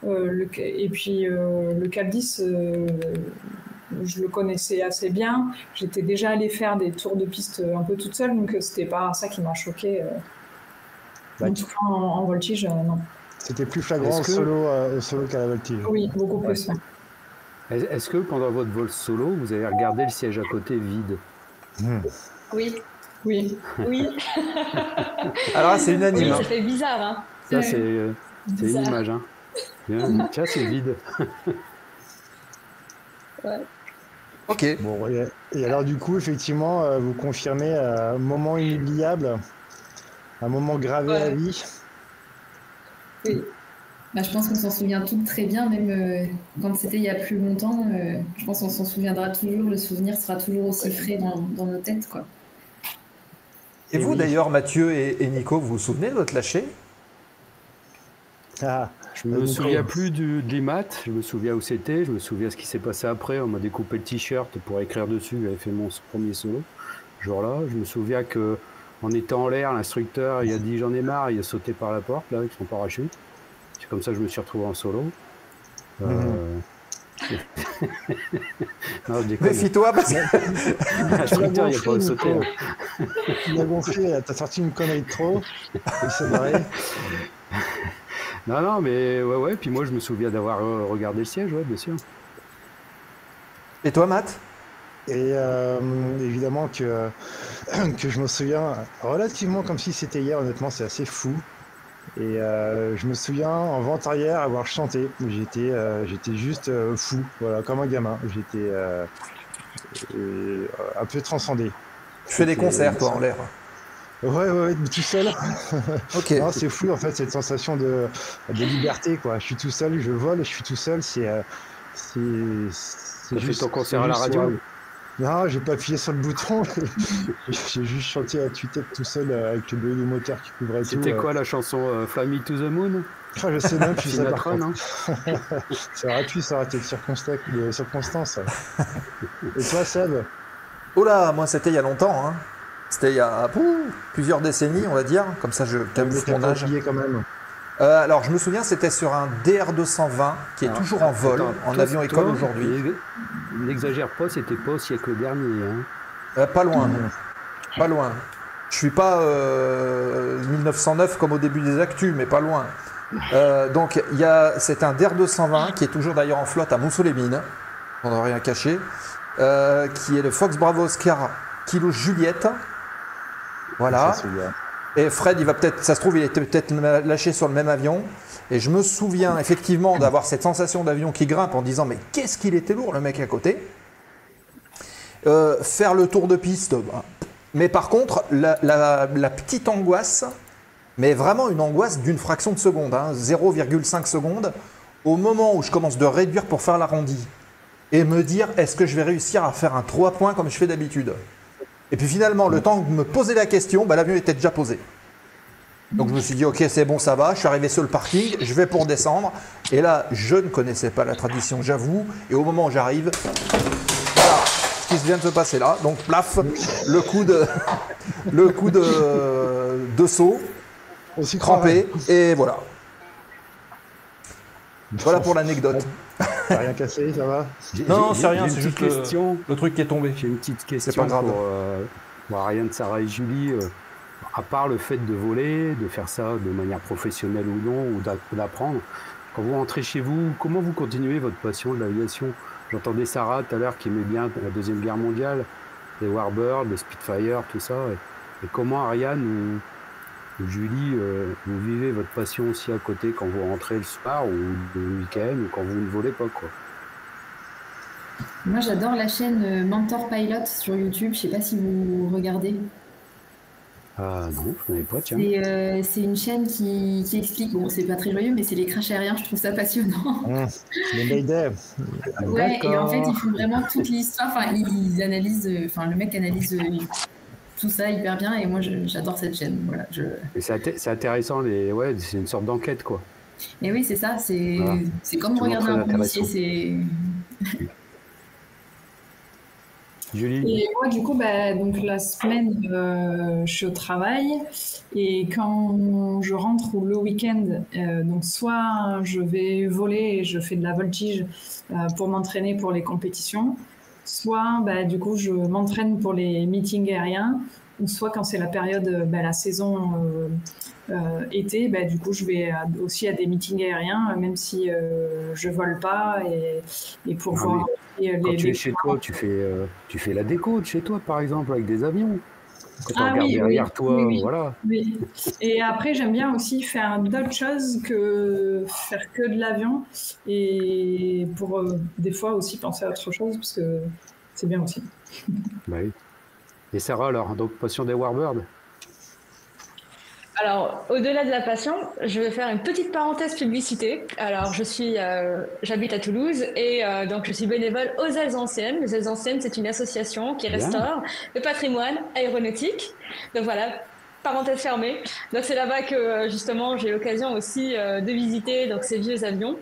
et puis le Cap 10 je le connaissais assez bien. J'étais déjà allée faire des tours de piste un peu toute seule, donc c'était pas ça qui m'a choqué. En tout cas, en voltige, non.
C'était plus flagrant au solo qu'à la voltige.
Oui, beaucoup plus. Ouais.
Est-ce que pendant votre vol solo, vous avez regardé le siège à côté vide?
Oui.
Oui.
Oui.
Alors là, c'est unanime.
Oui, ça fait bizarre. Hein.
Ça, c'est une image. Hein. Tiens, c'est vide.
Ouais.
Ok.
Bon, et alors du coup, effectivement, vous confirmez un moment inoubliable, un moment gravé à vie.
Oui. Je pense qu'on s'en souvient toutes très bien, même quand c'était il y a plus longtemps. Je pense qu'on s'en souviendra toujours, le souvenir sera toujours aussi frais dans nos têtes, quoi.
Et vous d'ailleurs, Mathieu et Nico, vous vous souvenez de votre lâcher?
Je me souviens plus de l'IMAT, je me souviens où c'était, je me souviens ce qui s'est passé après. On m'a découpé le t-shirt pour écrire dessus, j'avais fait mon premier solo ce jour-là. Je me souviens qu'en étant en l'air, l'instructeur, il a dit j'en ai marre, il a sauté par la porte là avec son parachute. C'est comme ça que je me suis retrouvé en solo. Non,
méfie-toi parce
que l'instructeur il a pas sauté.
Il a gonflé, t'as sorti une connerie de trop, il s'est barré.
Non, mais ouais, puis moi je me souviens d'avoir regardé le siège, ouais, bien sûr.
Et toi, Matt?
Et évidemment que je me souviens relativement comme si c'était hier, honnêtement, c'est assez fou. Et je me souviens en vente arrière avoir chanté. J'étais juste fou, voilà, comme un gamin. J'étais un peu transcendé.
Tu fais des concerts, toi, en l'air?
Ouais, tout seul.
Ok.
Non, c'est fou en fait cette sensation de liberté, quoi. Je suis tout seul, je vole, je suis tout seul. C'est
juste. Fait ton concert à la radio?
Non, j'ai pas appuyé sur le bouton. J'ai juste chanté à tue-tête tout seul avec le bruit du moteur qui couvrait tout.
C'était quoi la chanson Fly Me to the Moon?
Je sais même plus ça par contre. Ça aurait été de circonstance. Et toi, Seb?
Oh là, moi c'était il y a longtemps. Hein. C'était il y a plusieurs décennies, on va dire. Comme ça, je camoufle mon âge.
Quand même.
Alors, je me souviens, c'était sur un DR220 qui est toujours en vol, en avion école aujourd'hui.
N'exagère pas, c'était pas au siècle dernier. Hein.
Pas loin, non. Pas loin. Je suis pas 1909 comme au début des actus, mais pas loin. Donc, c'est un DR220 qui est toujours d'ailleurs en flotte à Montceau-les-Mines, on n'a rien caché, qui est le Fox Bravo Oscar Kilo Juliette. Voilà. Et Fred, ça se trouve, il était peut-être lâché sur le même avion. Et je me souviens effectivement d'avoir cette sensation d'avion qui grimpe en disant mais qu'est-ce qu'il était lourd le mec à côté. Faire le tour de piste. Mais par contre, la petite angoisse, mais vraiment une angoisse d'une fraction de seconde, 0,5 secondes, au moment où je commence de réduire pour faire l'arrondi. et me dire est-ce que je vais réussir à faire un 3 points comme je fais d'habitude. Et puis finalement, le temps de me poser la question, l'avion était déjà posé. Donc je me suis dit ok, c'est bon, ça va, je suis arrivé sur le parking, je vais pour descendre. Et là, je ne connaissais pas la tradition, j'avoue. Et au moment où j'arrive, voilà ce qui vient de se passer là. Donc plaf, le coup de saut, aussi crampé, et voilà. Voilà pour l'anecdote.
T'as rien cassé, ça va?
Non, c'est rien, c'est juste le truc qui est tombé.
J'ai une petite question
pas grave.
pour Ariane, Sarah et Julie. À part le fait de voler, de faire ça de manière professionnelle ou non, ou d'apprendre, quand vous rentrez chez vous, comment vous continuez votre passion de l'aviation? J'entendais Sarah tout à l'heure qui aimait bien la Deuxième Guerre mondiale, les Warbirds, les Spitfire, tout ça. Et comment Ariane ou Julie, vous vivez votre passion aussi à côté quand vous rentrez le soir ou le week-end ou quand vous ne volez pas, quoi?
Moi, j'adore la chaîne Mentor Pilot sur YouTube. Je ne sais pas si vous regardez.
Ah non, je ne connais pas, tiens.
C'est une chaîne qui explique, bon, c'est pas très joyeux, mais c'est les crashs aériens, je trouve ça passionnant.
Les Mayday.
Ouais, et en fait, ils font vraiment toute l'histoire, enfin, ils analysent, enfin, le mec analyse tout ça hyper bien, et moi, j'adore cette chaîne, voilà.
Et c'est intéressant, ouais, c'est une sorte d'enquête, quoi.
Et oui, c'est ça, c'est comme regarder un policier, c'est...
Julie.
Et moi, du coup, donc la semaine, je suis au travail et quand je rentre ou le week-end, donc soit je vais voler et je fais de la voltige pour m'entraîner pour les compétitions, soit du coup je m'entraîne pour les meetings aériens, ou soit quand c'est la période, la saison été, du coup je vais aussi à des meetings aériens, même si je vole pas et pour voir.
Quand tu es chez toi, tu fais la déco de chez toi, par exemple, avec des avions. Quand on regarde derrière toi, voilà.
Oui. Et après, j'aime bien aussi faire d'autres choses que faire que de l'avion. Et pour des fois aussi penser à autre chose, parce que c'est bien aussi.
Oui. Et Sarah, alors, donc passion des Warbirds?
Alors, au-delà de la passion, je vais faire une petite parenthèse publicité. Alors, j'habite à Toulouse et donc je suis bénévole aux Ailes Anciennes. Les Ailes Anciennes, c'est une association qui restaure le patrimoine aéronautique. Donc voilà, parenthèse fermée. Donc c'est là-bas que justement j'ai l'occasion aussi de visiter donc ces vieux avions.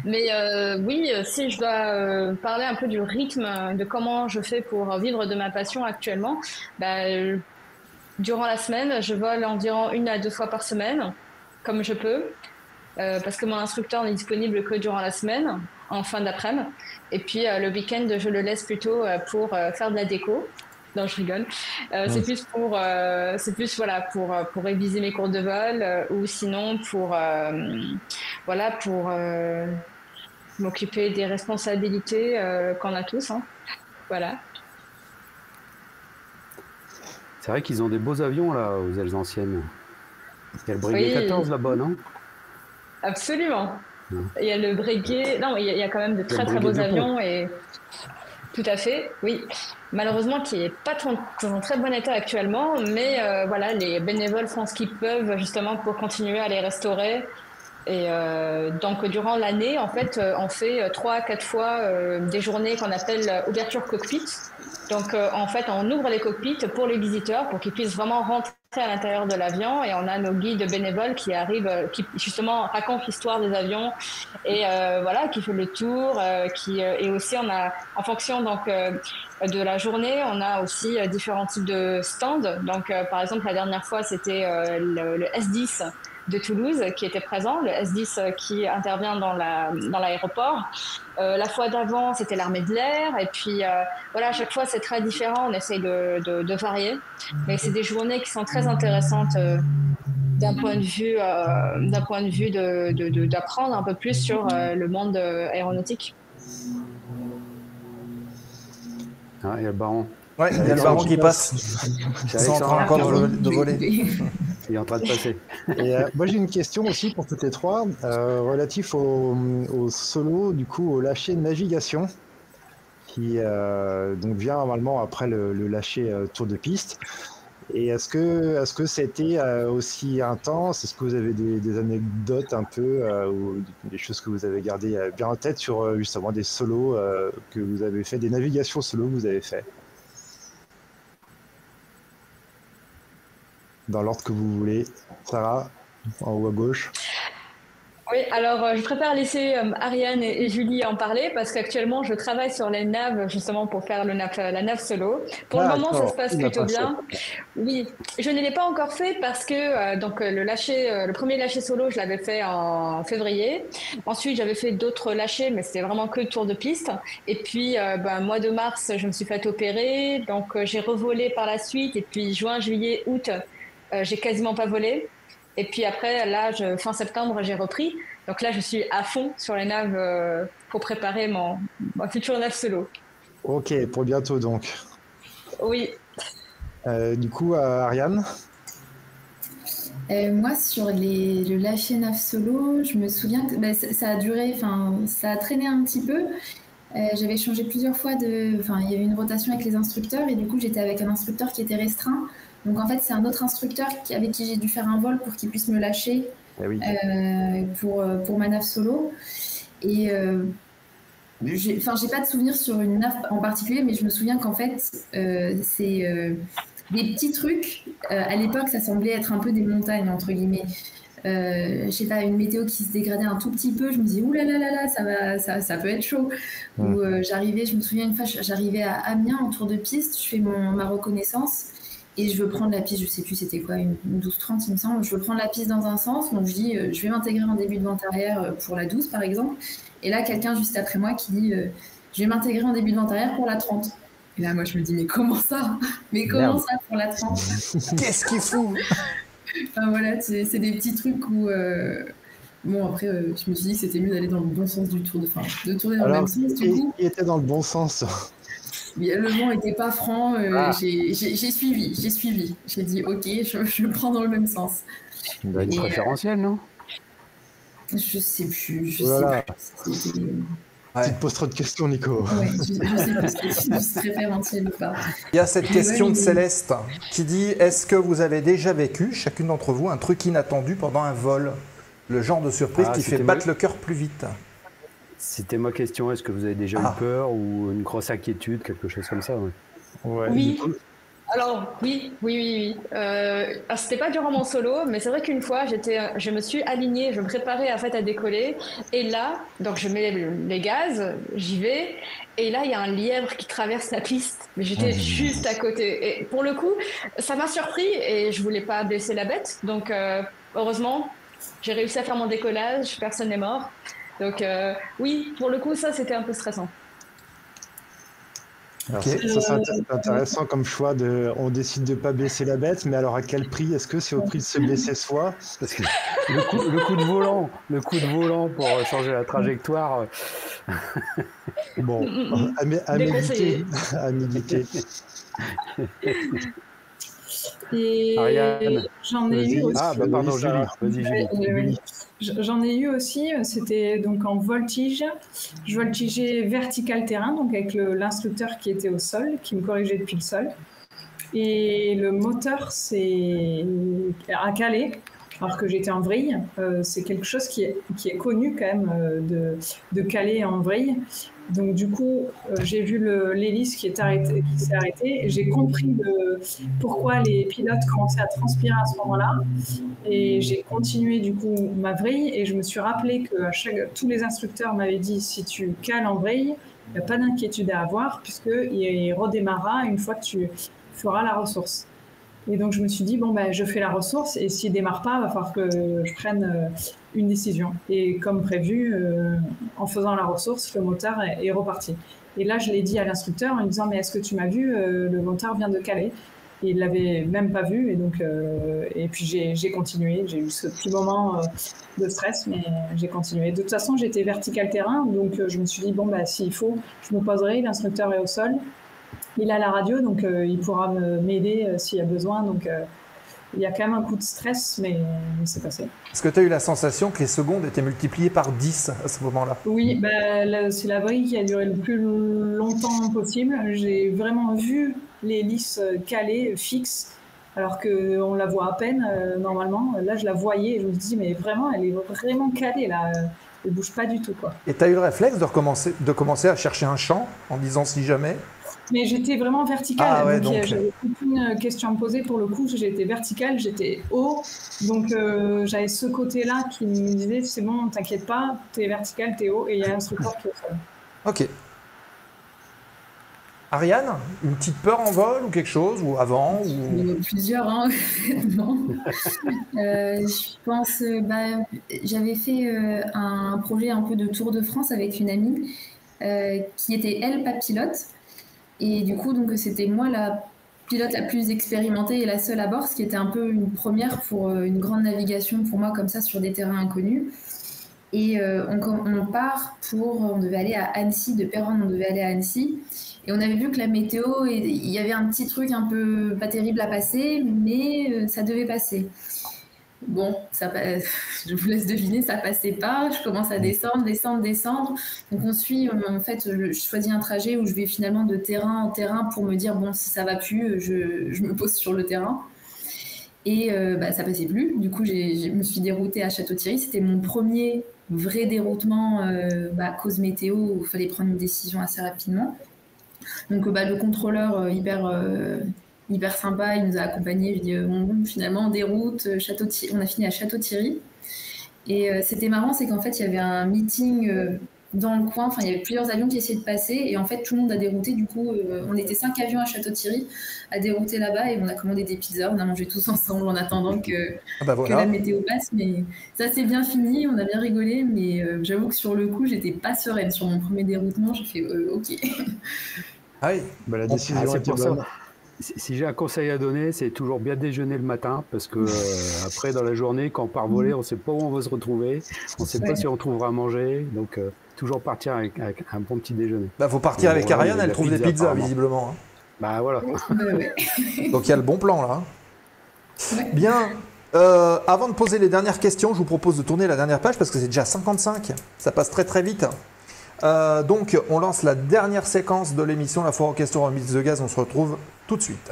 Mais oui, si je dois parler un peu du rythme, de comment je fais pour vivre de ma passion actuellement, durant la semaine, je vole environ 1 à 2 fois par semaine, comme je peux, parce que mon instructeur n'est disponible que durant la semaine, en fin d'après-midi. Et puis le week-end, je le laisse plutôt pour faire de la déco. Non, je rigole. C'est plus pour réviser mes cours de vol ou sinon pour m'occuper des responsabilités qu'on a tous. Hein. Voilà.
C'est vrai qu'ils ont des beaux avions là aux Ailes Anciennes. Il y a le Breguet 14 là-bas, non?
Absolument. Il y a le Breguet. Non, il y a quand même de très très beaux avions et tout à fait, oui. Malheureusement, qui n'est pas dans un très bon état actuellement, mais voilà, les bénévoles font ce qu'ils peuvent justement pour continuer à les restaurer. Et donc durant l'année, en fait, on fait 3 à 4 fois des journées qu'on appelle ouverture cockpit. Donc en fait, on ouvre les cockpits pour les visiteurs, pour qu'ils puissent vraiment rentrer à l'intérieur de l'avion. Et on a nos guides bénévoles qui arrivent, qui justement racontent l'histoire des avions et voilà, qui fait le tour. Et aussi, on a, en fonction donc de la journée, on a aussi différents types de stands. Donc par exemple, la dernière fois, c'était le S10 de Toulouse qui était présent, le S10 qui intervient dans l'aéroport. La fois d'avant, c'était l'armée de l'air. Et puis, voilà, à chaque fois, c'est très différent. On essaye de varier. Mais c'est des journées qui sont très intéressantes d'un point de vue d'apprendre un peu plus sur le monde aéronautique.
Ah, il y a le baron.
Ouais, il y a le baron qui passe. Ils sont en train encore de voler.
Il est en train de passer.
Et moi j'ai une question aussi pour toutes les trois, relatif au solo, du coup au lâcher de navigation, qui donc vient normalement après le lâcher tour de piste. Et est-ce que c'était aussi intense? Est-ce que vous avez des anecdotes un peu ou des choses que vous avez gardées bien en tête sur justement des solos que vous avez fait, des navigations solo que vous avez fait? Dans l'ordre que vous voulez. Sarah, en haut à gauche.
Oui, alors je préfère laisser Ariane et Julie en parler parce qu'actuellement je travaille sur les naves justement pour faire la nave solo. Pour le moment ça se passe plutôt bien. Oui, je ne l'ai pas encore fait parce que donc le premier lâcher solo je l'avais fait en février. Ensuite j'avais fait d'autres lâchers mais c'était vraiment que tour de piste. Et puis mois de mars je me suis fait opérer donc j'ai revolé par la suite et puis juin, juillet, août j'ai quasiment pas volé. Et puis après, là, fin septembre, j'ai repris. Donc là, je suis à fond sur les naves pour préparer mon futur nave solo.
Ok, pour bientôt donc.
Oui.
Du coup, Ariane?
Moi, sur le lâcher nave solo, je me souviens que ça a duré, ça a traîné un petit peu. J'avais changé plusieurs fois il y avait une rotation avec les instructeurs et du coup, j'étais avec un instructeur qui était restreint. Donc en fait, c'est un autre instructeur avec qui j'ai dû faire un vol pour qu'il puisse me lâcher pour ma nave solo. Et j'ai pas de souvenir sur une nave en particulier, mais je me souviens qu'en fait, c'est des petits trucs. À l'époque, ça semblait être un peu des montagnes, entre guillemets. Je sais pas, une météo qui se dégradait un tout petit peu, je me dis ouh là là là là, ça peut être chaud. Ou je me souviens une fois, j'arrivais à Amiens en tour de piste, je fais ma reconnaissance. Et je veux prendre la piste, je sais plus c'était quoi, une 12-30 il me semble. Je veux prendre la piste dans un sens, donc je dis je vais m'intégrer en début de vente arrière pour la 12 par exemple. Et là quelqu'un juste après moi qui dit je vais m'intégrer en début de vente arrière pour la 30. Et là moi je me dis mais comment ça? Mais comment ça pour la 30?
Qu'est-ce qu'il fout?
Enfin voilà, c'est des petits trucs où... Bon après je me suis dit que c'était mieux d'aller dans le bon sens du tour, de tourner dans le même sens du coup.
Il était dans le bon sens.
Le vent n'était pas franc, j'ai suivi. J'ai dit ok, je prends dans le même sens.
Une préférentielle, non?
Je sais plus.
Tu te poses trop de questions, Nico.
Ouais, je sais plus si c'est préférentiel ou pas.
Il y a cette question de Céleste qui dit est-ce que vous avez déjà vécu, chacune d'entre vous, un truc inattendu pendant un vol? Le genre de surprise qui fait battre le cœur plus vite.
C'était ma question, est-ce que vous avez déjà eu peur ou une grosse inquiétude, quelque chose comme ça?
Oui. Alors, oui. C'était pas durant mon solo, mais c'est vrai qu'une fois, je me suis alignée, je me préparais à décoller. Et là, donc je mets les gaz, j'y vais. Et là, il y a un lièvre qui traverse la piste. Mais j'étais juste à côté. Et pour le coup, ça m'a surpris et je voulais pas blesser la bête. Donc, heureusement, j'ai réussi à faire mon décollage, personne n'est mort. Donc oui, pour le coup, ça, c'était un peu stressant.
Alors, ça c'est intéressant comme choix on décide de ne pas baisser la bête, mais alors à quel prix? Est-ce que c'est au prix de se baisser soi?
Parce que le coup de volant pour changer la trajectoire.
Bon, à méditer.
Et j'en ai eu aussi.
Pardon, Julie.
J'en ai eu aussi, c'était donc en voltige. Je voltigeais vertical terrain, donc avec l'instructeur qui était au sol, qui me corrigeait depuis le sol. Et le moteur a calé, alors que j'étais en vrille. C'est quelque chose qui est connu quand même de caler en vrille. Donc du coup, j'ai vu l'hélice qui s'est arrêtée. J'ai compris pourquoi les pilotes commençaient à transpirer à ce moment-là. Et j'ai continué du coup ma vrille. Et je me suis rappelé que tous les instructeurs m'avaient dit si tu cales en vrille, il n'y a pas d'inquiétude à avoir puisqu'il redémarrera une fois que tu feras la ressource. Et donc je me suis dit je fais la ressource et s'il démarre pas, il va falloir que je prenne une décision. Et comme prévu, en faisant la ressource, le moteur est reparti. Et là, je l'ai dit à l'instructeur en lui disant mais est-ce que tu m'as vu, le moteur vient de caler. Et il l'avait même pas vu et donc et puis j'ai continué. J'ai eu ce petit moment de stress, mais j'ai continué. De toute façon, j'étais vertical terrain, donc je me suis dit s'il faut, je me poserai. L'instructeur est au sol. Il a la radio, donc il pourra m'aider s'il y a besoin. Donc il y a quand même un coup de stress, mais c'est passé.
Est-ce que tu as eu la sensation que les secondes étaient multipliées par 10 à ce moment-là?
Oui, c'est la vrille qui a duré le plus longtemps possible. J'ai vraiment vu l'hélice calée, fixe. alors qu'on la voit à peine normalement. Là, je la voyais et je me dis, mais vraiment, elle est vraiment calée là. Elle bouge pas du tout, quoi.
Et tu as eu le réflexe de commencer à chercher un champ en disant si jamais?
Mais j'étais vraiment verticale,
Ah ouais,
donc j'avais aucune question à me poser pour le coup. J'étais verticale, j'étais haut, donc j'avais ce côté-là qui me disait c'est bon, t'inquiète pas, t'es vertical, t'es haut, et il y a un instructeur qui est au sol.
Ok. Ariane, une petite peur en vol ou quelque chose, ou avant ou...
Il y en a plusieurs, hein. Non. Je pense, j'avais fait un projet un peu de Tour de France avec une amie qui était, elle, pas pilote. Et du coup, donc, c'était moi la pilote la plus expérimentée et la seule à bord, ce qui était un peu une première pour une grande navigation pour moi, comme ça, sur des terrains inconnus. Et on devait aller à Annecy, de Péronne, on devait aller à Annecy. Et on avait vu que la météo, il y avait un petit truc un peu pas terrible à passer, mais ça devait passer. Bon, je vous laisse deviner, ça passait pas. Je commence à descendre. Donc on suit, en fait, je choisis un trajet où je vais finalement de terrain en terrain pour me dire, bon, si ça va plus, je me pose sur le terrain. Et ça passait plus. Du coup, je me suis déroutée à Château-Thierry. C'était mon premier vrai déroutement à cause météo où il fallait prendre une décision assez rapidement. Donc le contrôleur hyper sympa, il nous a accompagnés. Je dis finalement on déroute, on a fini à Château-Thierry. Et c'était marrant, c'est qu'en fait il y avait un meeting dans le coin, il y avait plusieurs avions qui essayaient de passer et en fait tout le monde a dérouté. Du coup on était 5 avions à Château-Thierry à dérouter là-bas et on a commandé des pizzas, on a mangé tous ensemble en attendant que la météo passe. Mais ça s'est bien fini, on a bien rigolé, mais j'avoue que sur le coup j'étais pas sereine sur mon premier déroutement. J'ai fait ok.
Ah oui,
la décision était bonne.
Si j'ai un conseil à donner, c'est toujours bien déjeuner le matin, parce que après, dans la journée, quand on part voler, on ne sait pas où on va se retrouver, on ne sait pas si on trouvera à manger, donc toujours partir avec un bon petit déjeuner.
Faut partir avec Ariane, elle trouve des pizzas, apparemment. Visiblement. Hein.
Bah voilà.
Donc il y a le bon plan là. Ouais. Bien. Avant de poser les dernières questions, je vous propose de tourner la dernière page parce que c'est déjà 55. Ça passe très très vite. Donc on lance la dernière séquence de l'émission La Foire aux questions en Mix de Gaz. On se retrouve tout de suite.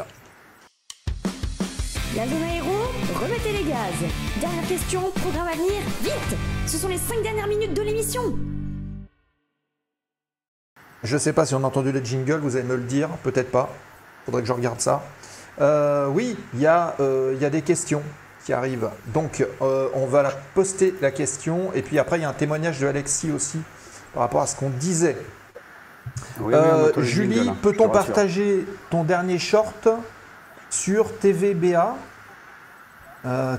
La zone aéro, remettez les gaz. Dernière question, programme à venir, vite. Ce sont les 5 dernières minutes de l'émission.
Je sais pas si on a entendu les jingles, vous allez me le dire, peut-être pas. Faudrait que je regarde ça. Oui, il y a des questions qui arrivent. Donc on va la poster la question et puis après il y a un témoignage de Alexis aussi par rapport à ce qu'on disait. Oui, Julie, peut-on partager ton dernier short sur TVBA?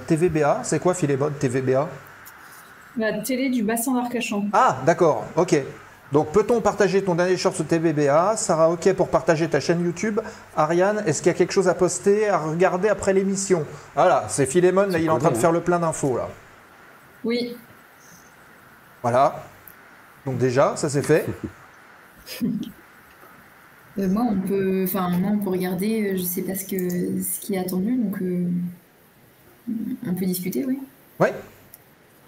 TVBA, c'est quoi Philémon, TVBA?
La télé du bassin d'Arcachon.
Ah, d'accord, ok. Donc, peut-on partager ton dernier short sur TVBA? Sarah, ok pour partager ta chaîne YouTube. Ariane, est-ce qu'il y a quelque chose à poster, à regarder après l'émission? Voilà, c'est Philémon, là, il est en train de faire le plein d'infos, là.
Oui.
Voilà. Donc déjà, ça c'est fait.
Moi, on peut regarder, je sais pas ce qui est attendu, donc on peut discuter, oui.
Oui.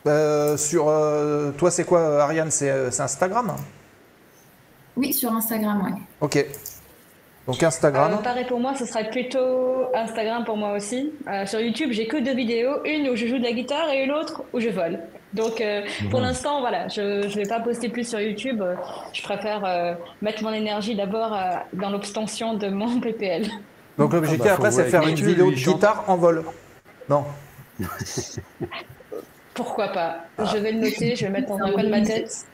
Toi, c'est quoi, Ariane? C'est Instagram?
Oui, sur Instagram, ouais.
Ok. Donc Instagram.
Pareil pour moi, ce serait plutôt Instagram pour moi aussi. Sur YouTube, j'ai que 2 vidéos, une où je joue de la guitare et une autre où je vole. Donc pour l'instant, voilà, je vais pas poster plus sur YouTube. Je préfère mettre mon énergie d'abord dans l'obtention de mon PPL.
Donc l'objectif après, c'est de faire une vidéo de guitare en vol. Non.
Pourquoi pas? Je vais le noter, je vais le mettre dans un coin de ma tête.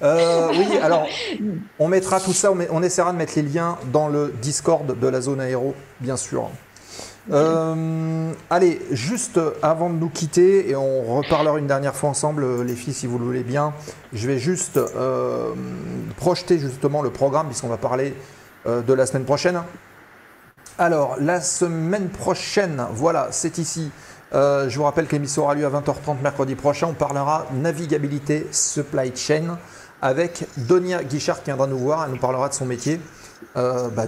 Oui, alors on mettra tout ça, on essaiera de mettre les liens dans le Discord de la zone aéro, bien sûr. Allez, juste avant de nous quitter, et on reparlera une dernière fois ensemble, les filles, si vous le voulez bien, je vais juste projeter justement le programme, puisqu'on va parler de la semaine prochaine. Alors, la semaine prochaine, voilà, c'est ici. Je vous rappelle que l'émission aura lieu à 20h30 mercredi prochain. On parlera navigabilité supply chain avec Donia Guichard qui viendra nous voir. Elle nous parlera de son métier,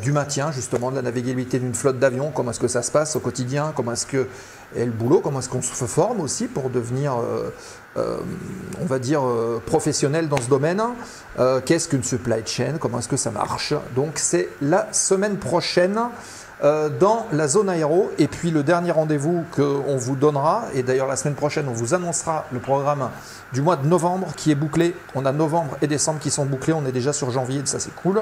du maintien justement, de la navigabilité d'une flotte d'avions. Comment est-ce que ça se passe au quotidien? Comment est-ce que et le boulot? Comment est-ce qu'on se forme aussi pour devenir, on va dire, professionnel dans ce domaine? Qu'est-ce qu'une supply chain? Comment est-ce que ça marche? Donc c'est la semaine prochaine. dans la zone aéro. Et puis le dernier rendez-vous qu'on vous donnera, et d'ailleurs la semaine prochaine on vous annoncera le programme du mois de novembre qui est bouclé. On a novembre et décembre qui sont bouclés, on est déjà sur janvier, ça c'est cool.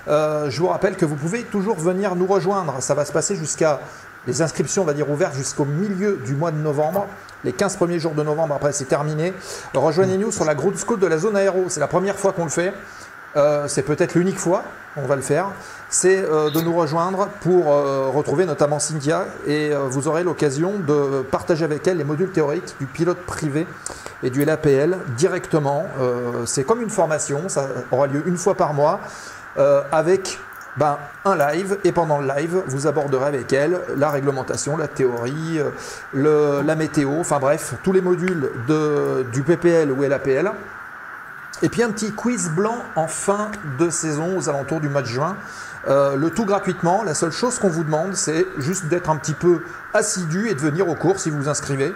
Je vous rappelle que vous pouvez toujours venir nous rejoindre, ça va se passer jusqu'à, les inscriptions on va dire ouvertes jusqu'au milieu du mois de novembre. Les 15 premiers jours de novembre, après c'est terminé. Rejoignez-nous sur la Ground School de la zone aéro, c'est la première fois qu'on le fait. C'est peut-être l'unique fois, on va le faire. C'est de nous rejoindre pour retrouver notamment Cynthia et vous aurez l'occasion de partager avec elle les modules théoriques du pilote privé et du LAPL directement. C'est comme une formation, ça aura lieu une fois par mois avec un live, et pendant le live vous aborderez avec elle la réglementation, la théorie, la météo, enfin bref, tous les modules du PPL ou LAPL. Et puis un petit quiz blanc en fin de saison aux alentours du mois de juin. Le tout gratuitement. La seule chose qu'on vous demande, c'est juste d'être un petit peu assidu et de venir au cours si vous vous inscrivez.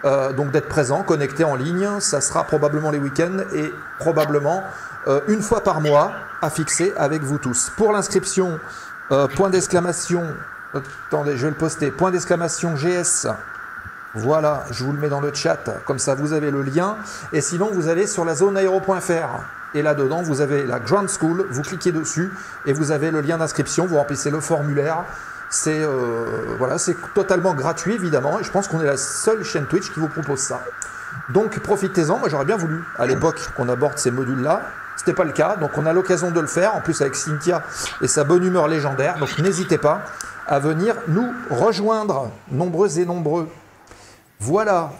Donc d'être présent, connecté en ligne. Ça sera probablement les week-ends et probablement une fois par mois à fixer avec vous tous. Pour l'inscription, point d'exclamation, attendez, je vais le poster, point d'exclamation GS. Voilà, je vous le mets dans le chat, comme ça vous avez le lien. Et sinon, vous allez sur la zoneaero.fr. Et là-dedans, vous avez la Ground School, vous cliquez dessus et vous avez le lien d'inscription, vous remplissez le formulaire. C'est voilà, c'est totalement gratuit, évidemment. Et je pense qu'on est la seule chaîne Twitch qui vous propose ça. Donc, profitez-en. Moi, j'aurais bien voulu, à l'époque, qu'on aborde ces modules-là. C'était pas le cas, donc on a l'occasion de le faire. En plus, avec Cynthia et sa bonne humeur légendaire. Donc, n'hésitez pas à venir nous rejoindre, nombreux et nombreux. Voilà,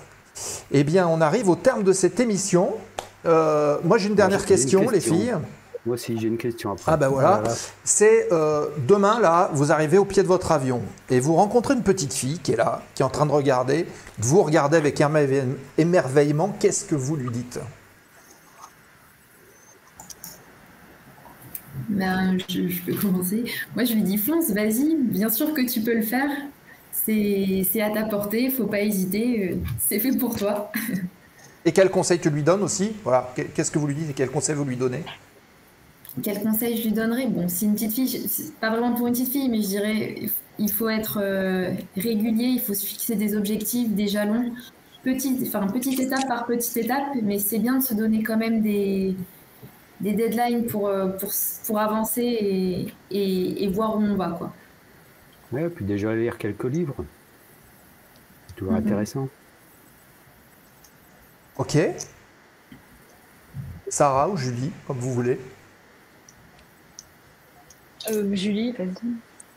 eh bien on arrive au terme de cette émission. Moi j'ai une dernière question, les filles.
Moi aussi j'ai une question après.
Ah ben voilà, c'est demain là, vous arrivez au pied de votre avion et vous rencontrez une petite fille qui est là, qui est en train de regarder. Vous regardez avec émerveillement, qu'est-ce que vous lui dites?
Je peux commencer. Moi je lui dis fonce, vas-y, bien sûr que tu peux le faire. C'est à ta portée, il ne faut pas hésiter, c'est fait pour toi.
Et quel conseil tu lui donnes aussi? Voilà, qu'est-ce que vous lui dites et quel conseil vous lui donnez?
Quel conseil je lui donnerais? Bon, c'est une petite fille, pas vraiment pour une petite fille, mais je dirais il faut être régulier, il faut se fixer des objectifs, des jalons, petite étape par petite étape, mais c'est bien de se donner quand même des deadlines pour avancer et voir où on va, quoi.
Ouais, puis déjà lire quelques livres. C'est toujours intéressant.
Ok. Sarah ou Julie, comme vous voulez.
Julie, vas-y.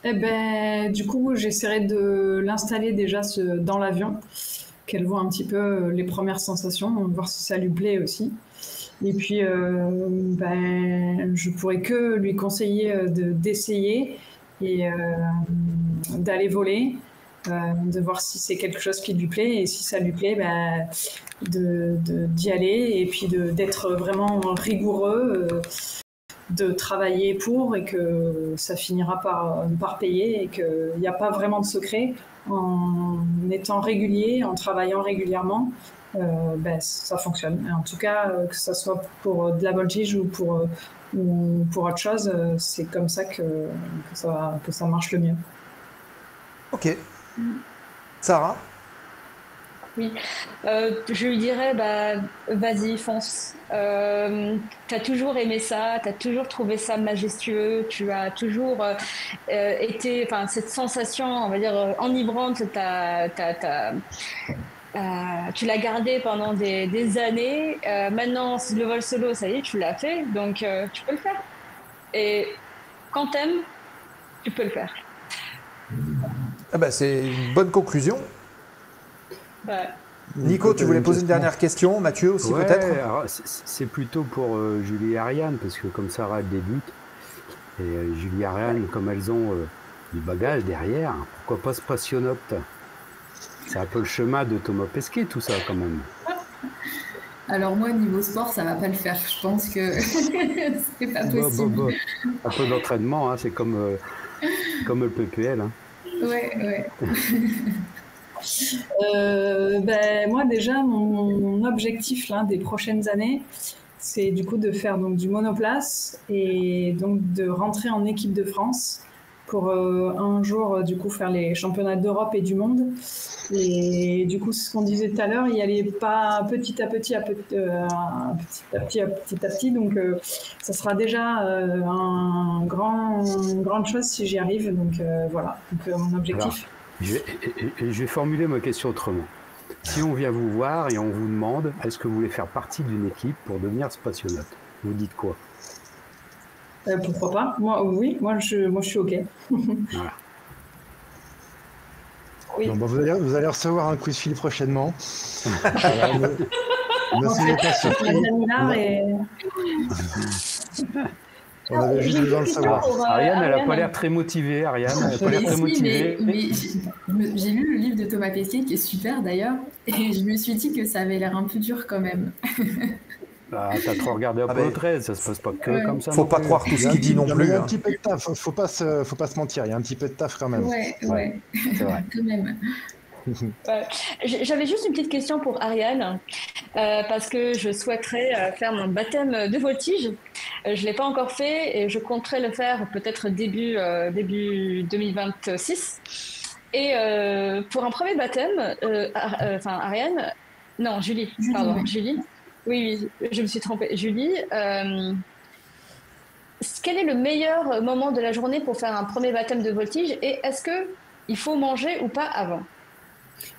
Eh ben, du coup, j'essaierai de l'installer déjà dans l'avion, qu'elle voit un petit peu les premières sensations, voir si ça lui plaît aussi. Et puis, je pourrais que lui conseiller d'essayer et d'aller voler, de voir si c'est quelque chose qui lui plaît, et si ça lui plaît, d'y aller, et puis d'être vraiment rigoureux, de travailler pour, et que ça finira par payer, et qu'il n'y a pas vraiment de secret. En étant régulier, en travaillant régulièrement, ça fonctionne. En tout cas, que ce soit pour de la voltige ou pour autre chose, c'est comme ça que ça marche le mieux.
Ok. Sarah?
Oui. Je lui dirais, vas-y, fonce. T'as toujours aimé ça, t'as toujours trouvé ça majestueux, tu as toujours été, cette sensation, on va dire, enivrante, tu l'as gardé pendant des années. Maintenant, le vol solo, ça y est, tu l'as fait, donc tu peux le faire. Et quand t'aimes, tu peux le faire.
C'est une bonne conclusion.
Ouais.
Nico, tu voulais poser une dernière question, Mathieu aussi peut-être?
C'est plutôt pour Julie et Ariane, parce que comme Sarah débute, et Julie et Ariane, comme elles ont du bagage derrière, pourquoi pas Spationaute? C'est un peu le chemin de Thomas Pesquet, tout ça, quand même.
Alors moi, niveau sport, ça va pas le faire. Je pense que c'est pas possible.
Un peu d'entraînement, hein, c'est comme le PPL. Hein.
Ouais.
Moi, déjà, mon objectif là, des prochaines années, c'est du coup de faire donc, du monoplace et donc de rentrer en équipe de France pour un jour du coup faire les championnats d'Europe et du monde. Et du coup, c'est ce qu'on disait tout à l'heure, il y allait pas petit à petit, petit à petit. Donc, ça sera déjà une grande chose si j'y arrive. Donc, voilà. Donc, mon objectif.
Alors, je vais formuler ma question autrement. Si on vient vous voir et on vous demande, est-ce que vous voulez faire partie d'une équipe pour devenir spationaute? Vous dites quoi?
Pourquoi pas? Moi, oui. Moi, je suis OK.
Voilà.
Oui.
Bon, vous allez recevoir un coup de fil prochainement. Ne soyez pas surpris. On avait juste besoin de savoir.
Ariane, elle n'a pas l'air très motivée.
J'ai lu le livre de Thomas Pesquet qui est super d'ailleurs, et je me suis dit que ça avait l'air un peu dur quand même.
Bah, t'as trop regardé Apollo 13, ça se passe pas que comme ça.
Faut pas croire tout ce qu'il dit non plus.
Il y a un petit peu de taf, faut pas se mentir, il y a un petit peu de taf quand même.
Ouais. C'est vrai. Quand même.
J'avais juste une petite question pour Ariane, parce que je souhaiterais faire mon baptême de voltige. Je ne l'ai pas encore fait et je compterais le faire peut-être début 2026. Et pour un premier baptême, Ariane, non, Julie, pardon, Julie. Oui, je me suis trompée. Julie, quel est le meilleur moment de la journée pour faire un premier baptême de voltige et est-ce qu'il faut manger ou pas avant?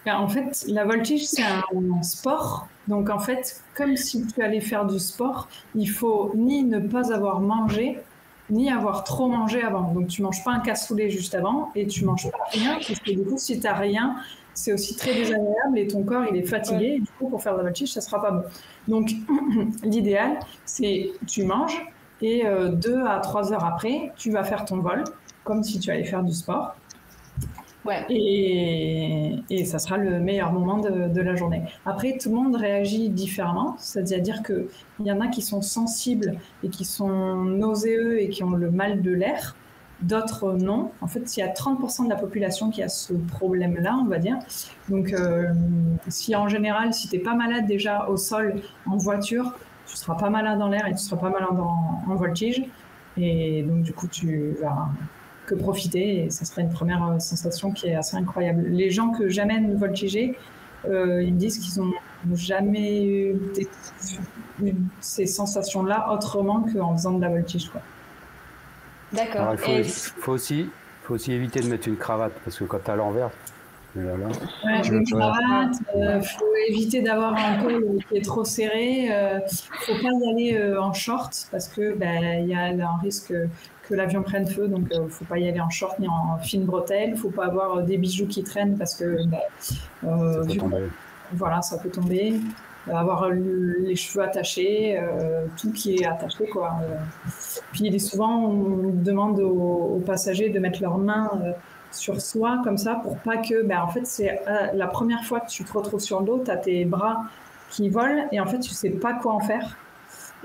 En fait, la voltige, c'est un sport. Donc, en fait, comme si tu allais faire du sport, il faut ni ne pas avoir mangé, ni avoir trop mangé avant. Donc, tu ne manges pas un cassoulet juste avant et tu ne manges pas rien, parce que du coup, si tu n'as rien, c'est aussi très désagréable et ton corps, il est fatigué. Et du coup, pour faire de la voltige, ça ne sera pas bon. Donc, l'idéal, c'est tu manges et 2 à 3 heures après, tu vas faire ton vol, comme si tu allais faire du sport.
Ouais.
Et ça sera le meilleur moment de la journée. Après, tout le monde réagit différemment, c'est-à-dire qu'il y en a qui sont sensibles et qui sont nauséeux et qui ont le mal de l'air, d'autres non. En fait, il y a 30% de la population qui a ce problème-là, on va dire. Donc, si en général, si tu n'es pas malade déjà au sol, en voiture, tu ne seras pas malade dans l'air et tu ne seras pas malade en voltige. Et donc, du coup, tu vas que profiter et ça serait une première sensation qui est assez incroyable. Les gens que j'amène voltiger, ils me disent qu'ils n'ont jamais eu ces sensations-là autrement qu'en faisant de la voltige, quoi.
D'accord.
Il faut aussi éviter de mettre une cravate parce que quand tu as l'envers,
une cravate, faut éviter d'avoir un col qui est trop serré. Faut pas y aller en short parce que y a un risque que l'avion prenne feu, donc faut pas y aller en short ni en fine bretelle. Faut pas avoir des bijoux qui traînent parce que
ça peut tomber.
Voilà, ça peut tomber. Avoir les cheveux attachés, tout qui est attaché, quoi. Puis souvent on demande aux passagers de mettre leurs mains sur soi comme ça pour pas que en fait c'est la première fois que tu te retrouves sur le dos, tu as tes bras qui volent et en fait tu sais pas quoi en faire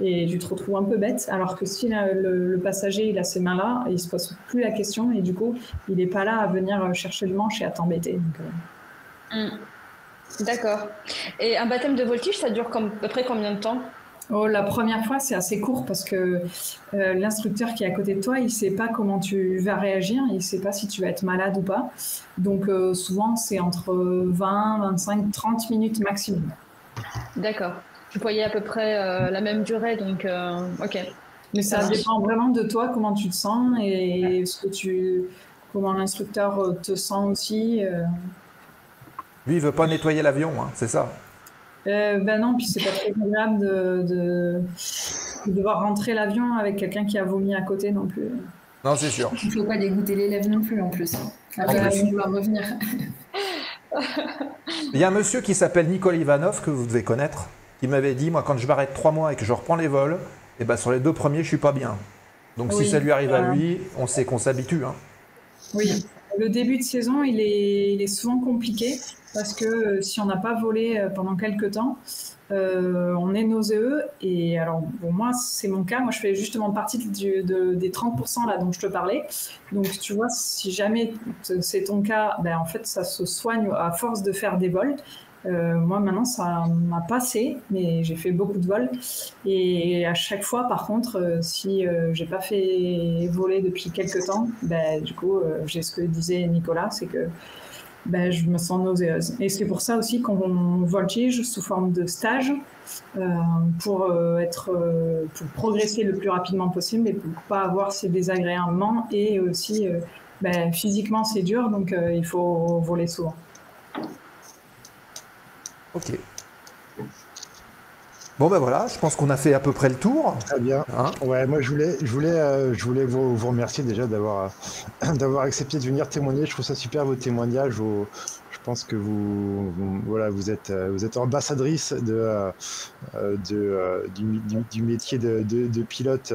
et tu te retrouves un peu bête, alors que si le passager il a ces mains là, il se pose plus la question et du coup il est pas là à venir chercher le manche et à t'embêter, donc,
D'accord. Et un baptême de voltige, ça dure à peu près combien de temps?
La première fois, c'est assez court parce que l'instructeur qui est à côté de toi, il ne sait pas comment tu vas réagir, il ne sait pas si tu vas être malade ou pas. Donc souvent, c'est entre 20, 25, 30 minutes maximum.
D'accord. Je voyais à peu près la même durée, donc ok.
Mais ça dépend vraiment de toi, comment tu te sens et comment l'instructeur te sent aussi.
Lui, il veut pas nettoyer l'avion, hein, c'est ça?
Non, puis c'est pas très agréable de devoir rentrer l'avion avec quelqu'un qui a vomi à côté non plus.
Non, c'est sûr.
Il ne faut pas dégoûter l'élève non plus en plus. Après, on doit revenir.
Il y a un monsieur qui s'appelle Nicolas Ivanov, que vous devez connaître, qui m'avait dit, moi, quand je m'arrête 3 mois et que je reprends les vols, sur les 2 premiers, je suis pas bien. Donc si ça lui arrive à lui, on sait qu'on s'habitue. Hein.
Oui, le début de saison, il est souvent compliqué. Parce que si on n'a pas volé pendant quelques temps, on est nauséeux. Et alors, moi, c'est mon cas. Moi, je fais justement partie des 30% là dont je te parlais. Donc, tu vois, si jamais c'est ton cas, en fait, ça se soigne à force de faire des vols. Moi, maintenant, ça m'a passé, mais j'ai fait beaucoup de vols. Et à chaque fois, par contre, si j'ai pas fait voler depuis quelques temps, du coup, j'ai ce que disait Nicolas, c'est que je me sens nauséeuse. Et c'est pour ça aussi qu'on voltige sous forme de stage pour progresser le plus rapidement possible et pour pas avoir ces désagréments. Et aussi, physiquement, c'est dur, donc il faut voler souvent.
Ok. Bon voilà, je pense qu'on a fait à peu près le tour.
Très bien.
Hein,
ouais, moi je voulais vous remercier déjà d'avoir accepté de venir témoigner. Je trouve ça super vos témoignages. Je pense que vous êtes ambassadrice du métier de pilote,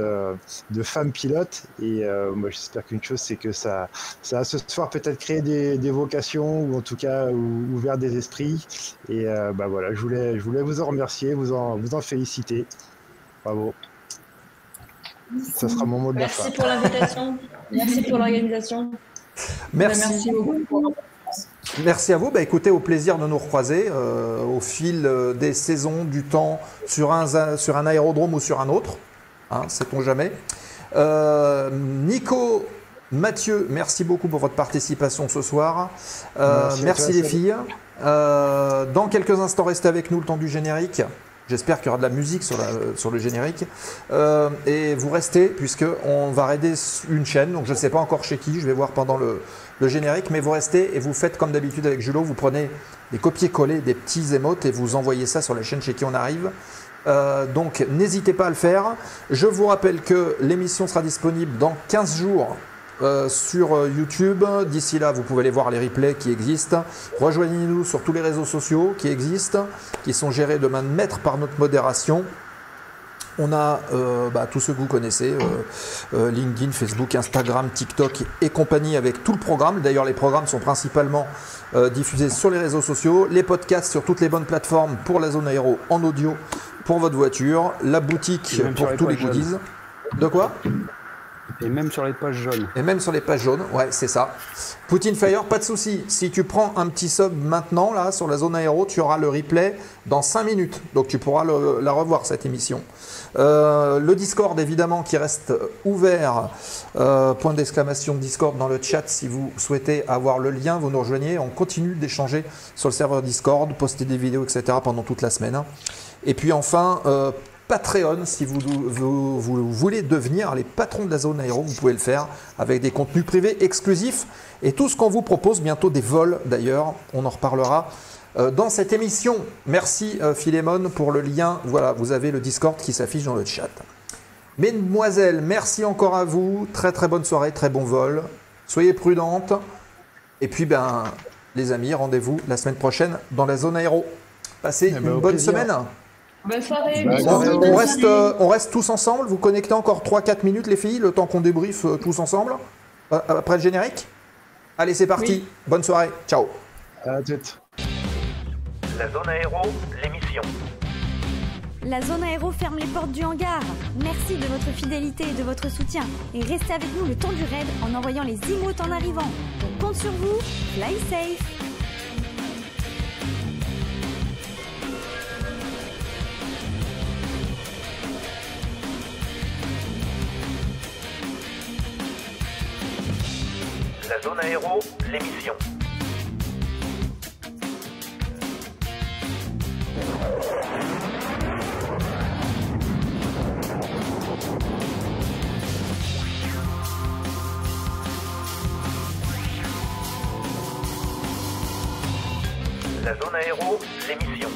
de femme pilote. Et moi j'espère qu'une chose, c'est que ça a ce soir peut-être créé des vocations, ou en tout cas ouvert des esprits. Et voilà, je voulais vous en remercier, vous en féliciter. Bravo. Ça sera mon mot de la fin.
Merci pour l'invitation. Merci pour l'organisation.
Merci beaucoup. Merci à vous. Écoutez, au plaisir de nous recroiser au fil des saisons, du temps, sur un aérodrome ou sur un autre. Hein, sait-on jamais. Nico, Mathieu, merci beaucoup pour votre participation ce soir. Merci les filles. Dans quelques instants, restez avec nous le temps du générique. J'espère qu'il y aura de la musique sur le générique. Et vous restez, puisqu'on va raider une chaîne. Donc je ne sais pas encore chez qui, je vais voir pendant le générique. Mais vous restez et vous faites comme d'habitude avec Julot. Vous prenez des copier-coller, des petits émotes et vous envoyez ça sur la chaîne chez qui on arrive. Donc n'hésitez pas à le faire. Je vous rappelle que l'émission sera disponible dans 15 jours. Sur YouTube. D'ici là, vous pouvez aller voir les replays qui existent. Rejoignez-nous sur tous les réseaux sociaux qui existent, qui sont gérés de main de maître par notre modération. On a tous ceux que vous connaissez, LinkedIn, Facebook, Instagram, TikTok et compagnie, avec tout le programme. D'ailleurs, les programmes sont principalement diffusés sur les réseaux sociaux, les podcasts sur toutes les bonnes plateformes pour la zone aéro en audio pour votre voiture, la boutique pour tous les goodies. De quoi ?
Et même sur les pages jaunes.
Et même sur les pages jaunes, ouais, c'est ça. Putin Fire, pas de souci. Si tu prends un petit sub maintenant, là, sur la zone aéro, tu auras le replay dans 5 minutes. Donc tu pourras la revoir, cette émission. Le Discord, évidemment, qui reste ouvert. Point d'exclamation Discord dans le chat. Si vous souhaitez avoir le lien, vous nous rejoignez. On continue d'échanger sur le serveur Discord, poster des vidéos, etc. pendant toute la semaine. Et puis enfin... Patreon, si vous voulez devenir les patrons de la zone aéro, vous pouvez le faire avec des contenus privés exclusifs et tout ce qu'on vous propose, bientôt des vols d'ailleurs, on en reparlera dans cette émission. Merci Philémon pour le lien, voilà, vous avez le Discord qui s'affiche dans le chat. Mesdemoiselles, merci encore à vous, très très bonne soirée, très bon vol, soyez prudentes et puis les amis, rendez-vous la semaine prochaine dans la zone aéro. Passez une bonne semaine.
Bonne soirée.
On reste tous ensemble. Vous connectez encore 3-4 minutes, les filles, le temps qu'on débriefe tous ensemble. Après le générique. Allez, c'est parti. Oui. Bonne soirée. Ciao.
À toutes.
La zone aéro, l'émission.
La zone aéro ferme les portes du hangar. Merci de votre fidélité et de votre soutien. Et restez avec nous le temps du raid en envoyant les emotes en arrivant. On compte sur vous. Fly safe.
La zone aéro, l'émission. La zone aéro, l'émission.